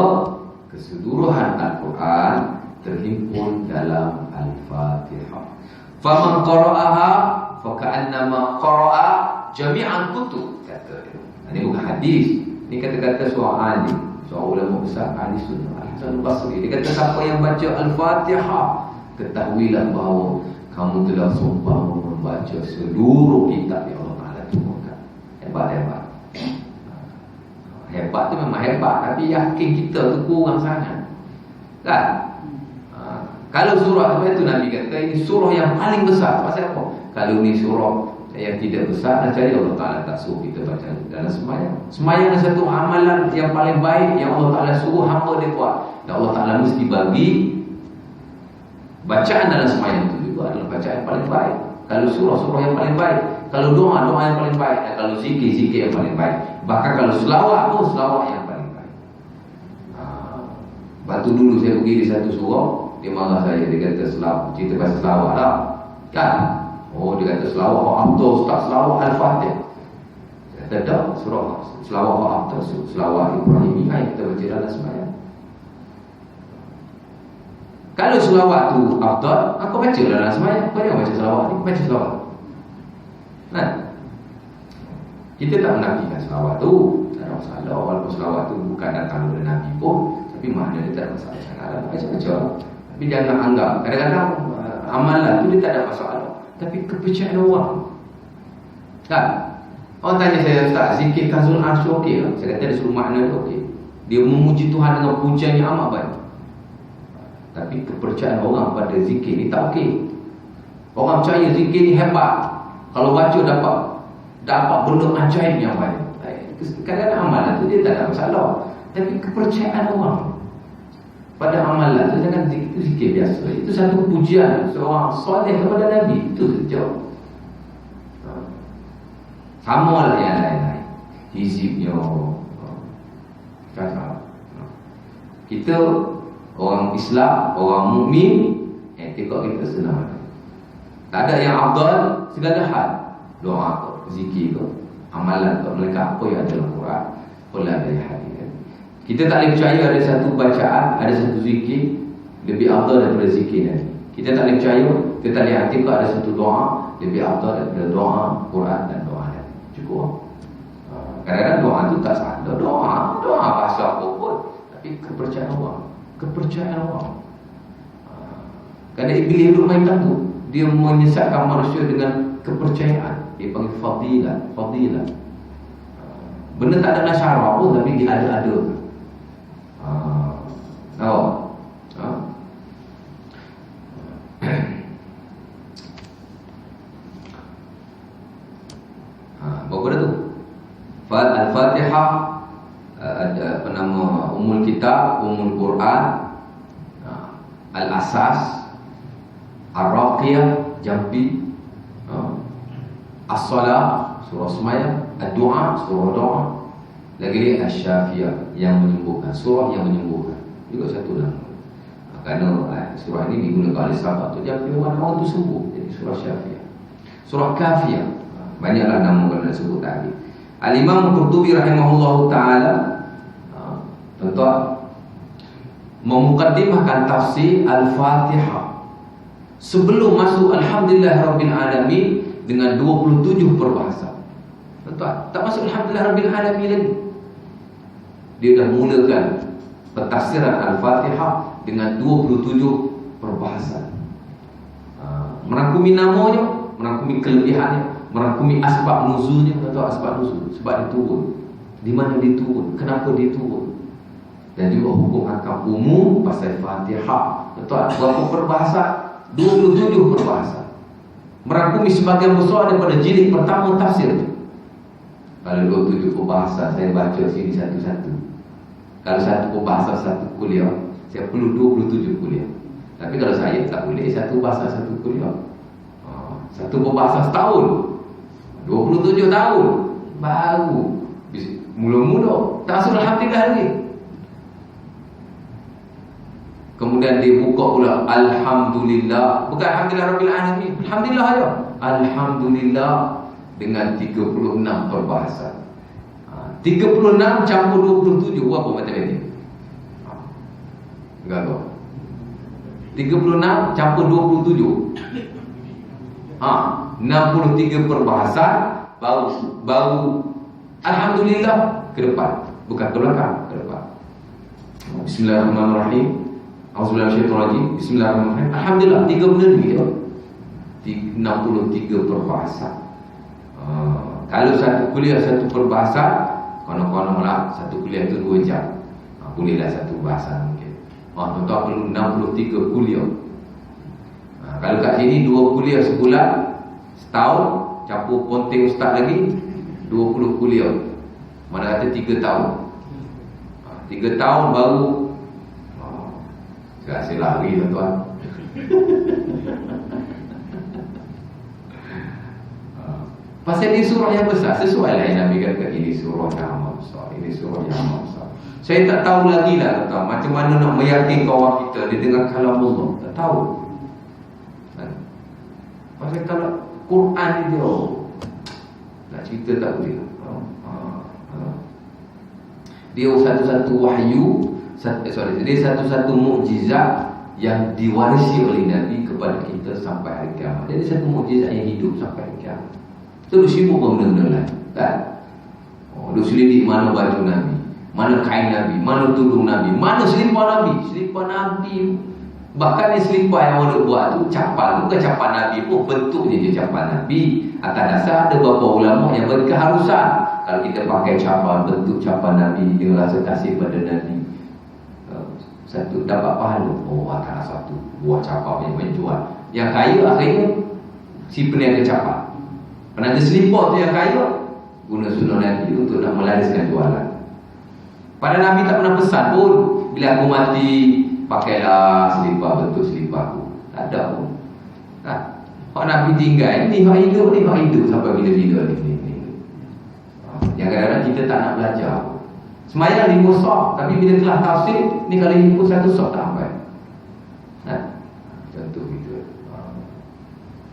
keseluruhan Al-Quran terhimpun dalam Al-Fatihah. Faman qara'aha faka'annama qara'a jami'an kutub. Kata dia. Ini bukan hadis, ini kata-kata seorang alim, seorang ulama besar ahli sunnah, Al-Hasan Al-Basri. Dia kata siapa yang baca Al-Fatihah, ketahuilah bahawa kamu telah sumpah membaca seluruh kitab yang Allah Ta'ala turunkan. Hebat. Hebat tu memang hebat, tapi yakin kita tu kurang sangat kan? Kalau surah itu Nabi kata ini surah yang paling besar. Pasal apa? Kalau ni surah yang tidak besar, dan cari Allah Ta'ala tak suruh kita baca dalam semayang. Semayang adalah satu amalan yang paling baik yang Allah Ta'ala suruh hamba dia buat. Dan Allah Ta'ala mesti bagi bacaan dalam semayang itu juga adalah bacaan yang paling baik. Kalau surah yang paling baik. Kalau doa yang paling baik. Dan kalau zikir yang paling baik. Bahkan kalau selawat pun selawat yang paling baik. Batu dulu saya pergi di satu surah, dia marah saya, dia kata cerita pasal selawat lah kan. Dia kata selawat after Ustaz, selawat Al-Fatih. Saya kata tak, surah selawat after selawat Ibrahim yang kita baca dalam sembahyang. Kalau selawat tu after, aku baca dalam sembahyang. Kau jangan baca selawat ni, baca selawat. Nah, kita tak menafikan selawat tu, tak ada masalah. Walaupun selawat tu bukan datang dari Nabi pun, tapi makna dia tak ada masalah. Janganlah baca-baca. Tapi jangan anggap kadang-kadang amalan tu dia tak ada masalah, tapi kepercayaan orang kan. Orang tanya saya, Ustaz, zikir Kanzul Arsy okey tak? Saya kata dia suruh makna dia okey. Dia memuji Tuhan dengan pujian yang amat baik. Tapi kepercayaan orang pada zikir ni tak okey. Orang percaya zikir ni hebat. Kalau baca dapat benda ajaib yang baik. Kadang-kadang amalan tu dia tak ada masalah. Tapi kepercayaan orang pada amalan tu, jangan zikir biasa. Itu satu pujian seorang soleh kepada Nabi. Itu saja. Sama lah yang lain-lain. Hizibnya kita orang Islam, orang mukmin, etika kita senang. Tak ada yang afdal segala hal. Doa ke, zikir ke, amalan ke, mereka apa yang ada dalam Quran, pula dari hadis. Kita tak boleh percaya ada satu bacaan, ada satu zikir lebih afdal daripada zikir Nabi. Kita tak boleh percaya, kita tak boleh hati ada satu doa lebih afdal daripada doa Quran dan doa Nabi. Cukup. Kadang-kadang doa itu tak salah. Doa bahasa apa pun, tapi kepercayaan orang. Kerana Iblis duduk main tahu, dia menyesatkan manusia dengan kepercayaan. Dia panggil fadilah. Benda tak ada nasyarah pun, tapi dia ada. Berapa dah tu? Al-Fatihah, ada apa nama, Ummul Kitab, Ummul Quran, Al-Asas, Ar-Raqiyah, Jambi, As-Salah, surah Semayang, Ad-Du'a, surah Doa, lagi Asy-Syafiyah, yang menyembuhkan, surah yang menyembuhkan. Juga satu nama. Kerana surah ini digunakan oleh sahabat tu, dia orang tu sembuh. Jadi surah Syafiyah. Surah Kafiyah, banyaklah nama yang disebut tadi. Al-Imam Qurtubi rahimahullahu ta'ala, tuan-tuan, memukaddimahkan tafsir Al-Fatihah sebelum masuk Alhamdulillah Rabbil Alamin dengan 27 perbahasan. Tuan-tuan, tak masuk Alhamdulillah Rabbil Alamin lagi. Dia dah mulakan pentafsiran Al-Fatihah dengan 27 perbahasan. Merangkumi namanya, merangkumi kelebihannya, merangkumi asbab nuzulnya. Tuan-tuan, asbab nuzul, sebab dia turun, di mana dia turun, kenapa dia turun, dan juga hukum hakam umum pasal Fatihah. Tuan-tuan, berapa perbahasan? 27 perbahasan. Merangkumi sebagian besar daripada jilid pertama tafsir. Kalau 27 perbahasan saya baca sini satu-satu. Kalau satu perbahasan satu kuliah, saya perlu 27 kuliah. Tapi kalau saya tak boleh satu bahasa satu kuliah. Satu perbahasan setahun, 27 tahun baru mula-mula tak masuk Alhamdulillah lagi. Kemudian dia buka pula Alhamdulillah, bukan Alhamdulillah Rabbil Alamin, Alhamdulillah aja. Alhamdulillah dengan 36 perbahasan. 36 campur 27, berapa matematik? Enggak tahu. 36 campur 27. 63 perbahasan baru Alhamdulillah ke depan, bukan ke belakang, ke depan. Bismillahirrahmanirrahim. Auzubillahi. Bismillahirrahmanirrahim. Alhamdulillah, 3 benda ni dia. 63 perbahasan. Kalau satu kuliah satu perbahasan, konon-konon lah satu kuliah itu 2 jam. Bolehlah satu bahasan mungkin. Tuan-tuan perlu 63 kuliah. Kalau kat sini 2 kuliah sebulan, setahun, campur konting ustaz lagi, 20 kuliah. Mana kata 3 tahun. 3 tahun baru saya rasa lari tuan-tuan. Pasal ini surah yang besar. Sesuai lah yang Nabi kata, ini surah yang amat besar, ini surah yang amat besar. Saya tak tahu lagi lah tuan-tuan, macam mana nak meyakinkan orang kita dia dengar kalam Allah. Tak tahu. Pasal kalau Quran ni dia nak cerita tak boleh. Dia satu-satu wahyu, dia satu-satu mukjizat yang diwarisi oleh Nabi kepada kita sampai hari kiamat. Jadi satu mukjizat yang hidup sampai hari kiamat. Itu duk sibuk benda-benda lain, kan? Duk selidik mana baju Nabi, mana kain Nabi, mana tudung Nabi, mana selipar Nabi. Selipar Nabi Bahkan di selipar yang orang buat tu capal, bukan capal Nabi pun, bentuknya je capal Nabi. Atas dasar ada beberapa ulama yang berkeharusan kalau kita pakai capal, bentuk capal Nabi dengan rasa kasih pada Nabi, satu dapat pahala. Oh, atas satu buah capal yang menjual. Yang kaya akhirnya si peniaga capal. Peniaga selipar tu yang kaya guna sunnah Nabi untuk nak melariskan jualan. Pada Nabi tak pernah pesan pun, bila aku mati pakailah selipar, bentuk selipar aku. Tak ada pun. Hak Nabi tinggal ni, hak hidup ni, hak hidup sampai bila-bila ni. Yang kadang-kadang kita tak nak belajar. Semayang 5 sok, tapi bila telah tafsir ni kalau ikut 1 sok tak sampai. Contoh gitu.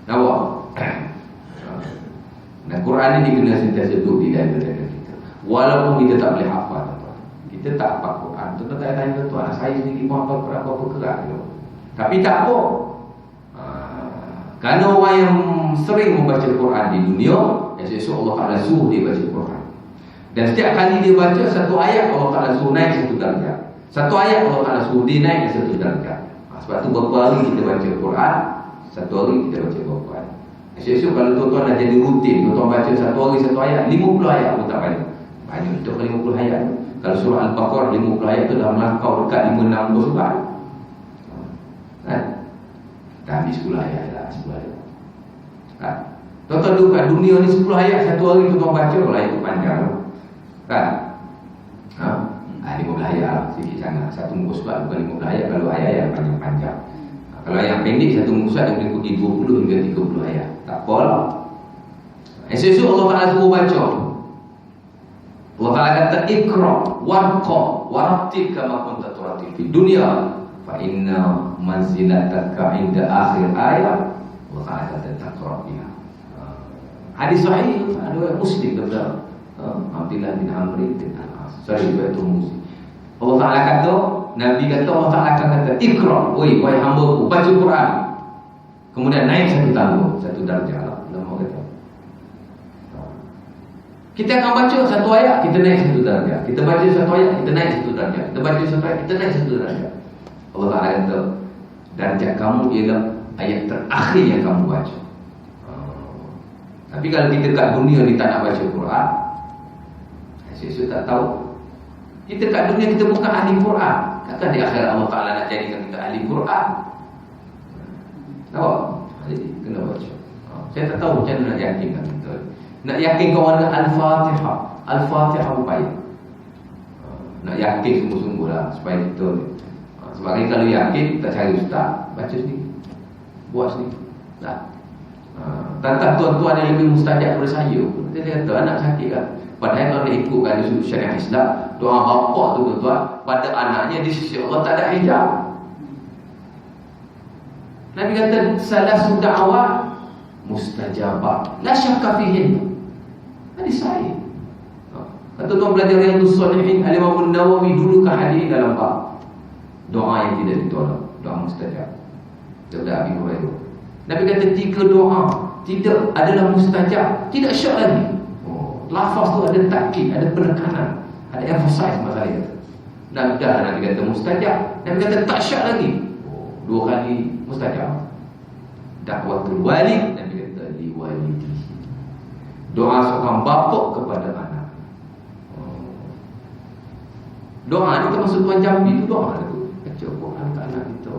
Nampak? Dan Quran ni kena sentiasa duduk di dalam kita. Walaupun kita tak boleh hafal, kita tak hafal Quran. Tuan-tuan tanya tuan, saya sendiri pun hafal Quran berapa kerat tu. Tapi tak apa. Kerana orang yang sering membaca Quran di dunia, esok Allah Ta'ala suruh dia baca Quran. Dan setiap kali dia baca satu ayat, Allah Ta'ala suruh naik 1 darjah. Satu ayat Allah Ta'ala suruh dia naik 1 darjah. Sebab tu berapa hari kita baca Quran, 1 hari kita baca Quran. Esok kalau tuan-tuan dah jadi rutin, tuan-tuan baca 1 hari 1 ayat, 50 ayat pun tak banyak. Banyak untuk 50 ayat. Kalau surah Al-Baqarah 50 ayat tu dah melangkau dekat 5-6 surat. Dah habis 10 ayat dah, 10 ayat. Tuan-tuan duduk kat dunia ni 10 ayat 1 hari tuan-tuan baca, kalau ayat tu panjang. 15 ayat sikit sangat. Satu muka surat bukan 15 ayat kalau ayat-ayat panjang-panjang. Kalau ayat pendek satu muka surat dia boleh pergi 20 hingga 30 ayat. Tak apalah. Esok Allah Ta'ala suruh baca. Allah Ta'ala kata Iqra warqa warattil kama kunta turattil fid dunya fa inna manzilataka inda akhir ayat. Allah Ta'ala kata taqra biha. Hadis sahih ada Muslim daripada Abdullah bin Amr bin Al-As. Sahih riwayat Muslim. Allah Ta'ala kata, Nabi kata, Allah Ta'ala akan kata Iqra, wahai hamba-Ku, baca Quran. Kemudian naik 1 tangga, 1 darjah lah. Ulama kata kita akan baca 1 ayat, kita naik 1 darjah. Kita baca 1 ayat, kita naik 1 darjah. Kita baca 1 ayat, kita naik 1 darjah. Allah Ta'ala kata darjah kamu ialah ayat terakhir yang kamu baca. Tapi kalau kita kat dunia ni tak nak baca Quran, saya tak tahu. Kita kat dunia kita bukan ahli Quran. Takkan di akhirat Allah Ta'ala nak jadikan kita ahli Quran? Tahu? Jadi kena baca. Saya tak tahu macam mana nak yakinkan kita. Nak yakin kawan dengan Al-Fatihah. Al-Fatihah upaya. Nak yakin sungguh-sungguh lah supaya kita. Sebab ni kalau yakin, kita cari ustaz, baca sendiri, buat sendiri. Tak tuan-tuan yang lebih mustajab daripada saya. Dia kata anak sakit kan. Padahal kalau dia ikutkan syariat Islam, doa bapa tu tuan-tuan pada anaknya di sisi Allah tak ada hijab. Nabi kata salasu da'wat mustajabah la syakka fihin. Hadis sahih. Kata tuan belajar Riyadhus Shalihin, Al-Imam An-Nawawi dulu ke hadis dalam bab doa yang tidak ditolak, doa mustajab. Daripada Abi Hurairah. Nabi kata 3 doa tidak adalah mustajab, tidak syak lagi. Lafaz tu ada takkid, ada penekanan, ada emphasize masalah itu. Nabi kata mustajab, Nabi kata tak syak lagi. 2 kali mustajab. Dakwatul walid, Nabi kata li walidi. Doa seorang bapa kepada anak. Doa ni termasuk Tuan Jambi tu doa tu. Baca Quran ke anak kita.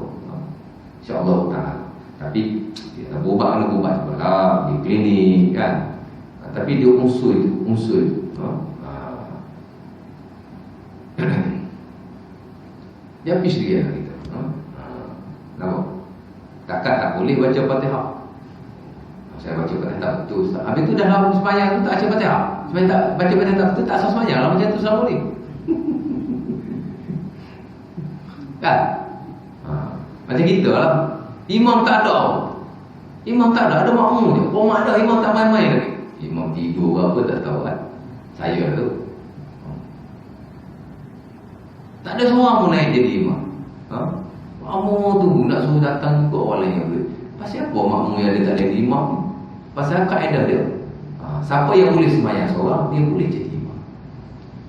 Insya-Allah Taala. Tapi dia berubat kena berubat sekolah, di klinik kan. Tapi dia unsur. Dia habis dia kita. Nampak? Takkan tak boleh baca Fatihah. Saya baca Fatihah tak betul Ustaz. Habis tu dah lama sembahyang tu tak baca Fatihah. Sembahyang tak baca Fatihah tak betul, tak asal sembahyang lah macam tu selama ni. Kan? Macam kita lah. Imam tak ada, ada makmum je. Orang ada, imam tak main-main lagi. Imam tidur apa tak tahu kan. Saya tu tak ada seorang pun naik jadi imam. Makmum tu nak suruh datang juga orang lain yang boleh. Pasal apa makmum yang dia tak jadi imam? Pasal kaedah dia, siapa yang boleh sembahyang seorang, dia boleh jadi imam.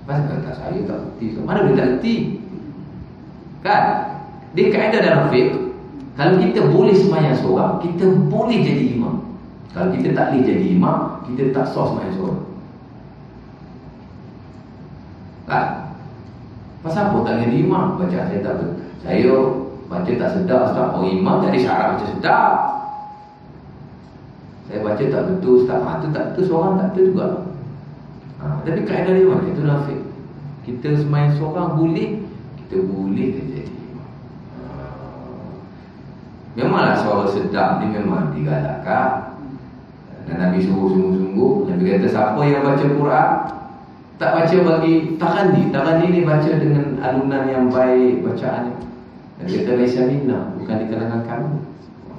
Pasal kata saya tak reti. Mana boleh tak reti? Kan? Dia kaedah dalam fiqh, Kalau kita boleh sembahyang seorang, kita boleh jadi imam. Kalau kita tak boleh jadi imam, kita tak sah sembahyang seorang. Kan? Pasal apa tak jadi imam? Baca saya tak betul. Saya baca tak sedap, Ustaz. Orang imam tak ada syarat baca sedap. Saya baca tak betul, Ustaz. Itu tak betul, seorang tak betul juga. Tapi kaedah dia macam itu nafik. Kita sembahyang seorang boleh, kita boleh jadi imam. Memanglah suara sedap ni memang digalakkan. Dan Nabi suruh sungguh-sungguh. Nabi kata siapa yang baca Quran tak baca bagi tarani. Tarani ni baca dengan alunan yang baik bacaannya. Nabi kata laisa minna, bukan di kalangan kami.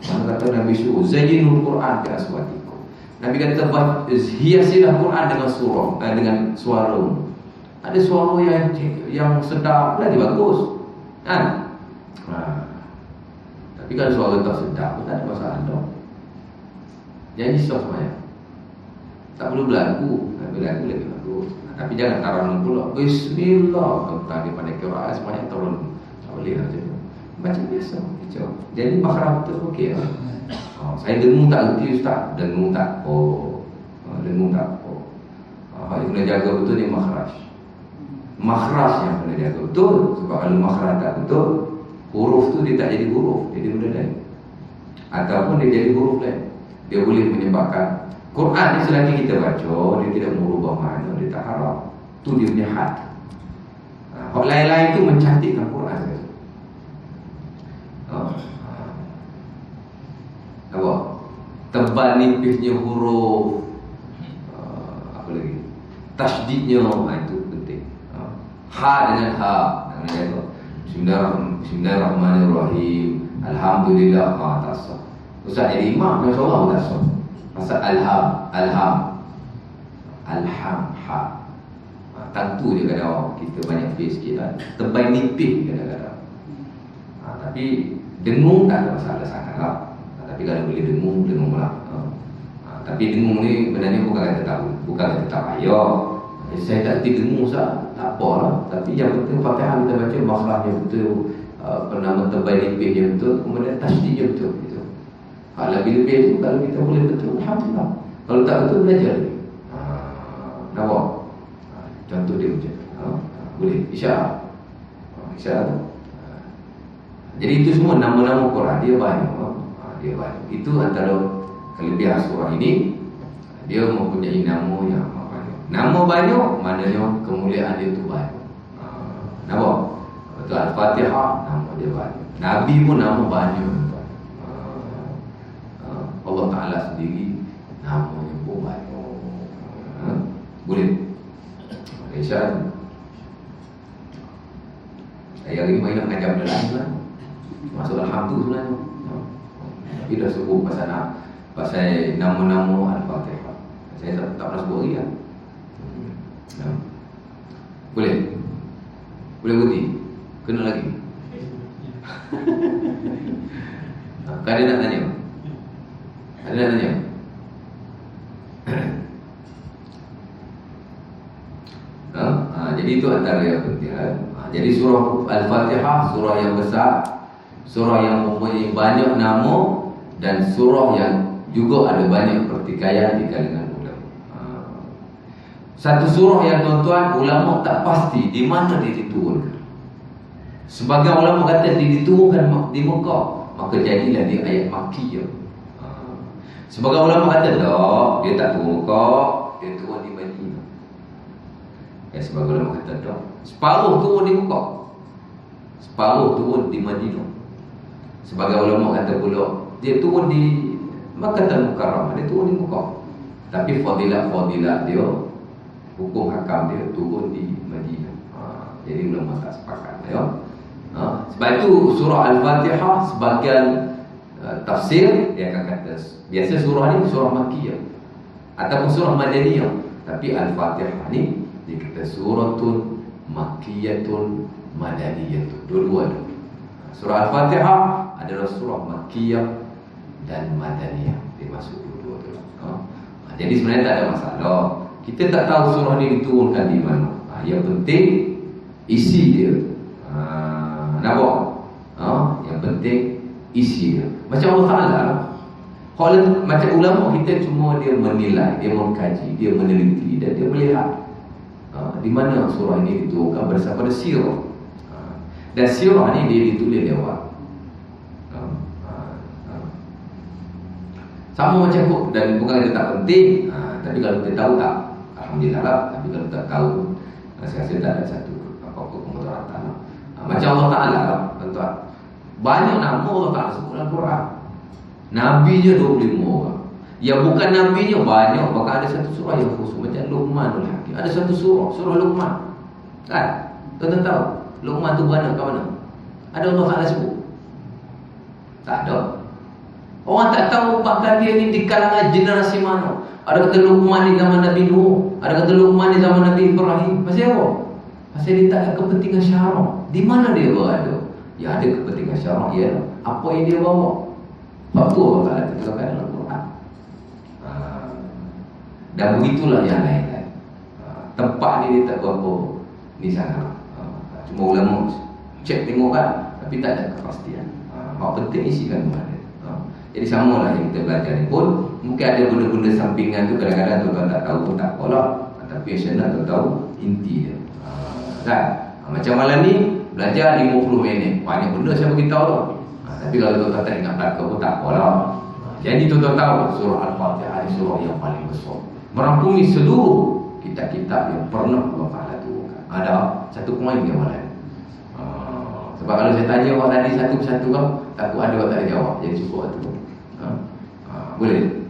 Mana kata Nabi suruh zayyinul Quran bi aswatikum. Nabi kata hiasilah Quran dengan surah, dengan suara. Ada suara yang sedap lagi bagus. Kan? Tapi kalau suara tak sedap pun tak ada masalah dah. Janji sah semuanya. Tak perlu berlagu. Berlagu lagi bagus. Tapi jangan taranum pula. Bismillah. Kalau tak ada pandai qiraat semuanya taranum. Tak boleh lah macam tu. Baca biasa. Jadi makhraj tu okey lah. Saya dengung tak erti Ustaz. Dengung tak apa. Dengung tak apa. Yang kena jaga betul ni makhraj. Makhraj yang kena jaga betul. Sebab kalau makhraj tak betul, huruf tu dia tak jadi huruf, jadi benda lain. Ataupun dia jadi huruf lain. Dia boleh menyebabkan Quran ni selagi kita baca, dia tidak merubah makna, dia tak haram. Tu dia punya had. Hak lain-lain tu mencantikkan Quran. Apa? Tebal nipisnya huruf, apa lagi? Tasydidnya, itu penting. Ha dengan ha, Bismillahirrahmanirrahim. Alhamdulillah. Tak sah. Ustaz jadi imam, macam orang tak sah. Pasal alham, ha. Tentu je kadang kita banyak face sikit lah. Tebal nipis kadang-kadang. Tapi dengung tak ada masalah sangat lah. Tapi kalau boleh dengung lah. Tapi dengung ni benda ni bukan kata tak payah. Saya tak erti dengung Ustaz, tak apa lah. Tapi yang penting Fatihah kita baca makhrajnya betul, penama tebal nipis dia betul, kemudian tasydid dia betul gitu. Hal lebih-lebih tu kalau kita boleh betul, alhamdulillah. Kalau tak betul, belajar lagi. Nampak? Contoh dia macam boleh, isyarat. Isyarat. Jadi itu semua nama-nama Quran dia banyak. Dia banyak. Itu antara kelebihan surah ini. Dia mempunyai nama yang banyak. Nama banyak, maknanya kemuliaan dia tu banyak. Nampak? Betul Al-Fatihah, nama dia banyak. Nabi pun nama banyak. Allah Ta'ala sendiri namanya pun banyak. Boleh? Isyarat. Saya hari ni main nak mengajar benda lain lah. Masuk Alhamdulillah sebenarnya. Tapi dah sebut pasal nama-nama Al-Fatihah. Saya tak pernah sebut lagi lah. Boleh? Boleh berhenti? Kena lagi? Kan ada nak tanya? Ada nak tanya? Jadi itu antara yang penting. Jadi surah Al-Fatihah, surah yang besar, surah yang mempunyai banyak nama, dan surah yang juga ada banyak pertikaian di kalangan ulama. Satu surah yang tuan-tuan ulama tak pasti di mana dia diturunkan. Sebagai ulama kata dia diturunkan di Mekah, maka jadilah dia ayat Makkiyah. Sebagai ulama kata tak, dia tak turun Mekah, dia turun di Madinah. Sebagai ulama kata tak, separuh turun di Mekah, separuh turun di Madinah. Sebagai ulama kata pula dia turun di Makkah Mukarramah, dia turun di Mekah. Tapi fadilah dia, hukum hakam dia turun di Madinah. Jadi ulama tak sepakat ya. Sebab itu surah Al-Fatihah sebagian tafsir dia akan kata biasa surah ni surah Makkiyah ataupun surah Madaniyah, tapi Al-Fatihah ni dia kata suratun Makkiyatun Madaniyatun, dua-dua ada. Surah Al-Fatihah adalah surah Makkiyah dan Madaniyah, dia masuk dua-dua tu. Jadi sebenarnya tak ada masalah. Kita tak tahu surah ni diturunkan di mana. Yang penting isi dia. Nampak? Yang penting isi dia. Macam Allah Ta'ala, kalau macam ulama kita cuma dia menilai, dia mengkaji, dia meneliti dan dia melihat di mana surah ini diturunkan berdasarkan pada sirah. Dan sirah ni dia ditulis lewat sama macam tu. Dan bukan kita tak penting, tapi kalau kita tahu tak, alhamdulillah lah. Tapi kalau tak tahu, saya rasa tak ada satu apa-apa kemudaratan. Macam Allah Ta'ala lah, tuan-tuan, banyak nama Allah Ta'ala sebut dalam Quran. Nabi je 25 orang. Yang bukan Nabi je banyak. Bahkan ada satu surah yang khusus, macam Luqmanul Hakim. Ada satu surah Luqman, kan? Tuan-tuan tahu Luqman tu beranak kat mana? Ada Allah Ta'ala sebut? Tak ada. Orang tak tahu bakal dia ni di kalangan generasi mana. Ada kata Luqman di zaman Nabi Nuh, ada kata Luqman di zaman Nabi Ibrahim. Pasal apa? Pasal dia tak ada kepentingan syarak. Di mana dia berada? Ya, ada kepentingan syarak, ialah apa yang dia bawa. Sebab tu Allah Ta'ala ketuakan dalam Quran. Dan begitulah yang lain-lain. Tempat ni dia tak berapa ni sangat. Cuma ulama cek tengok kan, tapi tak ada kepastian. Hak penting isikan mana. Jadi samalah yang kita belajar ni pun, mungkin ada benda-benda sampingan tu kadang-kadang tuan-tuan tak tahu pun tak apalah. Tapi yang saya nak tahu inti dia. Kan? Macam malam ni belajar 50 minit. Banyak benda saya beritahu tu. Tapi kalau tuan-tuan tak ingat belakang pun tak apalah. Jadi tuan-tuan tahu surah Al-Fatihah ni surah yang paling besar, merangkumi seluruh kitab-kitab yang pernah Allah Ta'ala turunkan. Ada satu poin dia malam. Sebab kalau saya tanya awak tadi satu persatu kan, takut ada awak tak ada jawab. Jadi cukup tu. Boleh?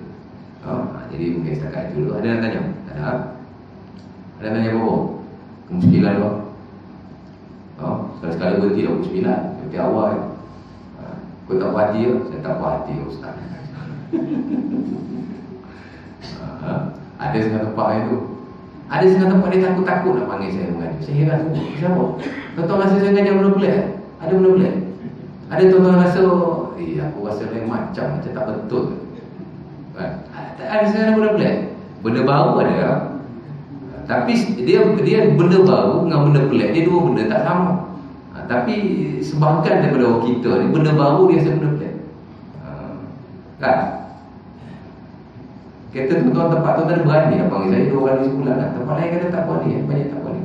Jadi mungkin setakat itu dulu. Ada yang tanya? Tak ada? Ada yang tanya apa? Kemuskilan tu? Sekali-sekali berhenti dah pukul 9. Berhenti awal. Kau tak puas hati ke? Saya tak puas hati Ustaz. Ada setengah tempat yang tu. Ada setengah tempat dia takut-takut nak panggil saya mengaji. Saya heran semua. Kenapa? Tuan-tuan rasa saya mengajar benda pelik? Ada benda pelik? Ada tuan-tuan rasa, aku rasa lain macam tak betul. Ada setengah benda pelik? Benda baru ada. Tapi dia benda baru dengan benda pelik, dia dua benda tak sama. Tapi sebahagian daripada orang kita ni, benda baru dia rasa benda pelik. Kan? Kata tuan-tuan tempat tu tak berani nak panggil saya 2 kali sebulan lah. Tempat lain kata tak berani, banyak tak berani.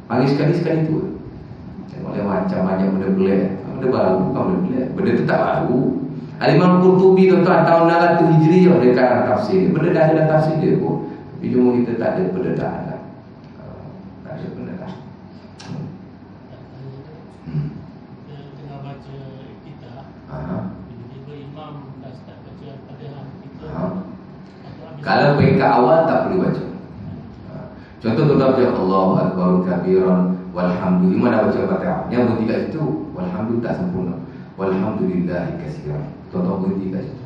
Panggil sekali-sekali tu. Tengok macam banyak benda pelik. Benda baru bukan benda pelik. Benda tu tak baru. Al-Imam Qurtubi tuan-tuan tahun 600 Hijriah dia karang tafsir. Benda dah ada dalam tafsir dia pun. Tapi cuma kita tak ada pendedahan lah. Tak ada pendedahan. Tengah baca kitab, tiba-tiba imam dah start baca Al-Fatihah. Kalau peringkat awal tak perlu baca. Contoh tuan-tuan baca Allahu Akbar kabiran walhamdulillah. Imam dah baca Al-Fatihah. Yang berhenti kat situ, walhamdulillah tak sempurna. Walhamdulillahi katsiran. Tuan-tuan berhenti kat situ.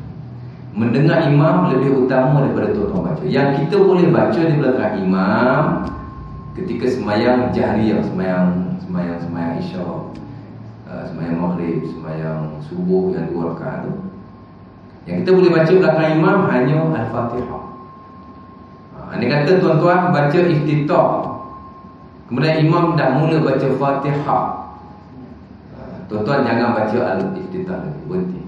Mendengar imam lebih utama daripada tuan-tuan baca. Yang kita boleh baca di belakang imam ketika semayang jahriyah, semayang isyak, semayang maghrib, semayang subuh yang 2 rakaat tu. Yang kita boleh baca belakang imam hanya Al-Fatihah. Ini kata tuan-tuan baca iftitah, kemudian imam dah mula baca Fatihah, tuan-tuan jangan baca Al-Iftitah lagi, berhenti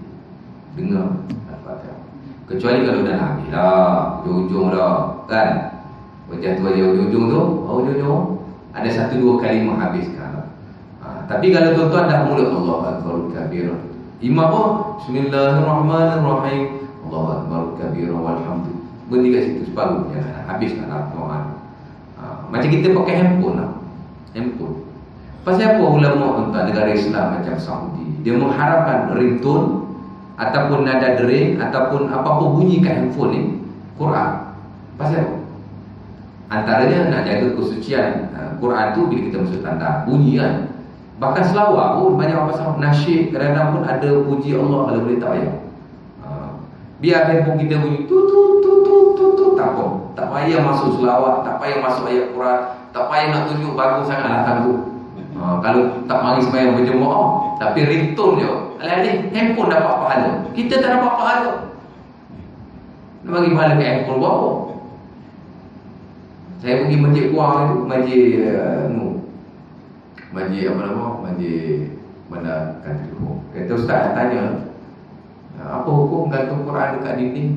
dengar Al-Fatihah. Kecuali kalau dah habis dah, ujung-ujung dah, kan? Baca tu aja ujung-ujung tu, ujung-ujung ada 1-2 kalimah habiskan. Tapi kalau tuan-tuan dah mula Allahu Akbar kabira, imam pun Bismillahirrahmanirrahim, Allahu Akbar kabira walhamdulillah, berhenti kat situ separuh, jangan habiskan Al-Quran. Macam kita pakai handphone lah. Handphone. Pasal apa ulama tuan negara Islam macam Saudi, dia mengharapkan ringtone ataupun nada dering ataupun apa-apa bunyi kat handphone ni Quran. Pasal apa? Antaranya nak jaga kesucian Quran tu bila kita masuk tanda bunyi kan. Bahkan selawat pun banyak orang pasal nasyid, kadang-kadang pun ada puji Allah kalau boleh tak payah. Biar handphone kita bunyi tu tak apa. Tak payah masuk selawat, tak payah masuk ayat Quran, tak payah nak tunjuk bagus sangat datang tu. Kalau tak mari sembahyang berjemaah, tapi ringtone je. Alih-alih handphone dapat pahala, kita tak dapat pahala. Nak bagi pahala kat handphone buat apa? Saya pergi masjid Kuang itu, masjid apa nama? Masjid Bandar Country Home. Kata ustaz tanya, apa hukum gantung Quran dekat dinding?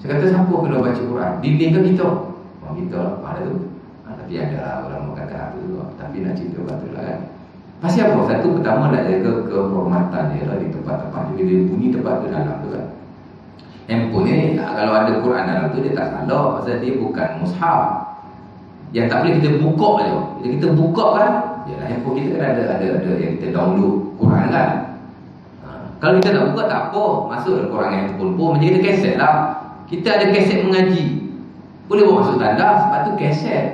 Saya kata, siapa kena baca Quran? Dinding ke kita? Oh, kita lah, ada tu. Tapi ada lah orang kata apa tu. Tapi nak cerita betul lah kan. Pasal apa? Satu, pertama nak jaga kehormatan dia lah di tempat-tempat. Bila dia bunyi tempat tu dalam tu kan. Handphone ni, kalau ada Quran dalam tu, dia tak salah. Pasal dia bukan mushaf. Yang tak boleh kita buka je. Bila kita buka kan, yalah, handphone kita kan ada yang kita download Quran kan. Kalau kita nak buka tak apa, masuk dalam Quran handphone pun macam kita kaset lah. Kita ada kaset mengaji, boleh bawa masuk tanda, sebab tu kaset.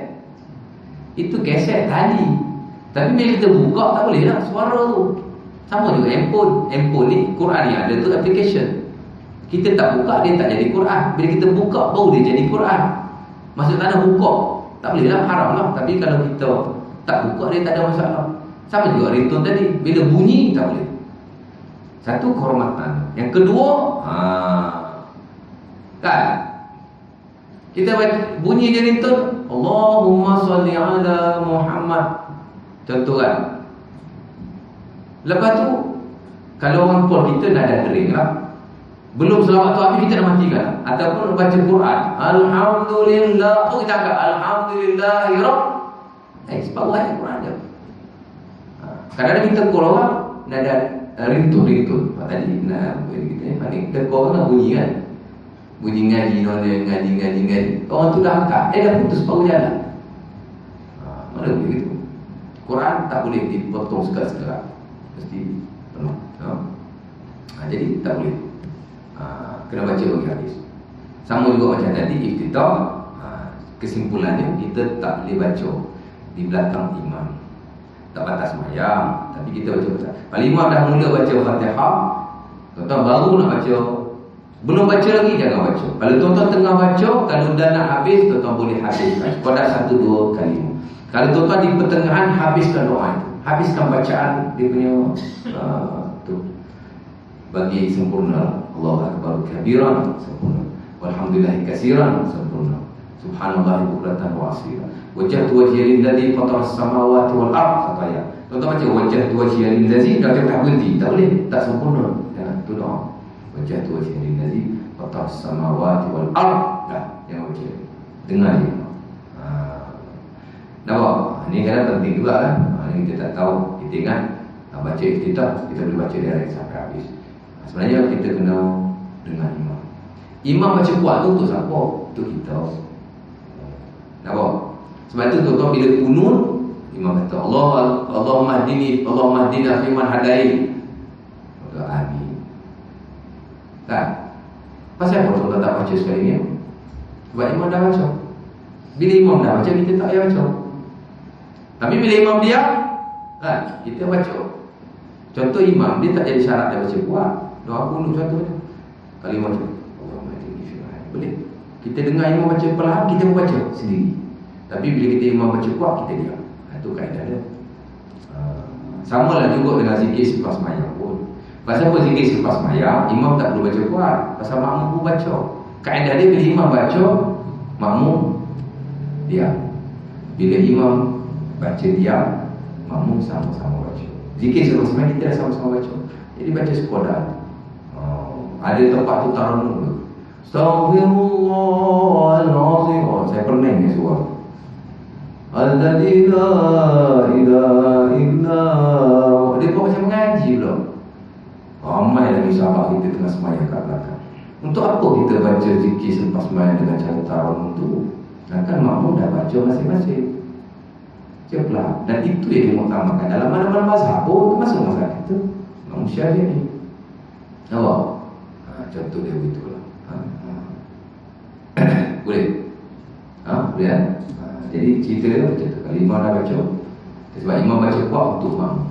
Itu kaset tali. Tapi bila kita buka tak boleh lah suara tu. Sama juga handphone. Handphone ni Quran ni ada tu application. Kita tak buka dia tak jadi Quran. Bila kita buka baru dia jadi Quran. Masuk tanda buka tak boleh lah, haram lah. Tapi kalau kita tak buka dia tak ada masalah. Sama juga ringtone tadi, bila bunyi tak boleh. Satu, kehormatan. Yang kedua, kan, kita bunyi je ringtone, Allahumma salli ala Muhammad, contoh kan. Lepas tu, kalau orang call kita nak ada kering lah, belum selawat tu habis kita nak matikan. Ataupun baca Quran, Alhamdulillah, oh kita angkat Alhamdulillahirrahmanirrahim. Sebab ayat Quran je. Kadang-kadang kita call orang nak ada ringtone. Tadi nak kita kita call nak bunyi kan, bunyi ngaji ngaji. Orang tu dah angkat, dah putus baru jalan. Mana boleh gitu. Quran tak boleh dipotong sekat-sekat, mesti penuh. Jadi tak boleh. Kena baca bagi hadis. Sama juga macam tadi iftitah. Kesimpulannya, kita tak boleh baca di belakang imam. Tak batas sembahyang, tapi kita baca. Kalau imam dah mula baca Fatihah, tuan-tuan baru nak baca. Belum baca lagi, jangan baca. Kalau tuan-tuan tengah baca, kalau dah nak habis, tuan-tuan boleh habiskan. Pada 1-2 kalimah. Kalau tuan-tuan di pertengahan, habiskan doa itu. Habiskan bacaan dia punya tu. Bagi sempurna. Allahu Akbar kabiran, sempurna. Walhamdulillah katsiran, sempurna. Subhanallah bukratan wa asila. Wajjahtu wajhiya lilladzi fatara as-samawati wal ardh. Kata ya. Tuan-tuan baca wajjahtu wajhiya lilladzi, dah tak berhenti. Tak boleh, tak sempurna. Ya, itu doa. Wajjahtu wajhiya lilladzi fatara as-samawati wal ardh. Dah, jangan baca. Dengar dia. Nampak? Ini kadang penting juga kan. Ini kita tak tahu, kita ingat baca iftitah, kita boleh baca direct sampai habis. Sebenarnya kita kena dengar imam. Imam baca kuat tu untuk siapa? Untuk kita. Nampak? Sebab tu tuan-tuan bila kunut, imam kata Allahumma hdina fiman hadai. Amin. Kan? Pasal apa tuan-tuan tak baca sekali ni? Sebab imam dah baca. Bila imam dah baca, kita tak payah baca. Tapi bila imam diam, kan, kita baca. Contoh imam, dia tak jadi syarat dia baca kuat. Doa kunut contohnya. Kalau imam baca Allahumma hdini fiman hadai, boleh. Kita dengar imam baca perlahan, kita pun baca sendiri. Tapi bila kita imam baca kuat, kita diam. Itu kaedah dia. Sama lah juga dengan zikir selepas sembahyang pun. Pasal apa zikir selepas sembahyang, imam tak perlu baca kuat. Pasal makmum pun baca. Kaedah dia bila imam baca, makmum diam. Bila imam baca diam, makmum sama-sama baca. Zikir selepas sembahyang kita dah sama-sama baca. Jadi baca sekadar. Ada tempat tu taranum tu. Astaghfirullahalazim. Saya pernah ni suara. Alladzi la ilaha illa. Dia kau macam mengaji pula. Ramai lagi sahabat kita tengah sembahyang kat belakang. Untuk apa kita baca zikir selepas sembahyang dengan cara taranum tu? Kan makmum dah baca masing-masing. Ceplah. Dan itu yang diutamakan dalam mana-mana mazhab pun termasuk mazhab kita. Imam Syafi'i. Nampak? Contoh dia begitulah. Boleh? Boleh kan? Jadi cerita dia macam tu. Kalau imam dah baca, sebab imam baca kuat untuk makmum.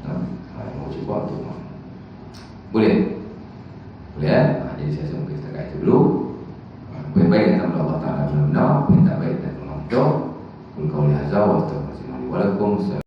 Imam baca kuat untuk makmum. Boleh? Boleh kan? Jadi saya rasa mungkin setakat itu dulu. Baik-baik yang tak Allah Ta'ala benar-benar, yang tak baik dan Allah Ta'ala. Kul qawli hadza wa astaghfirullahaladzim. Waalaikumsalam.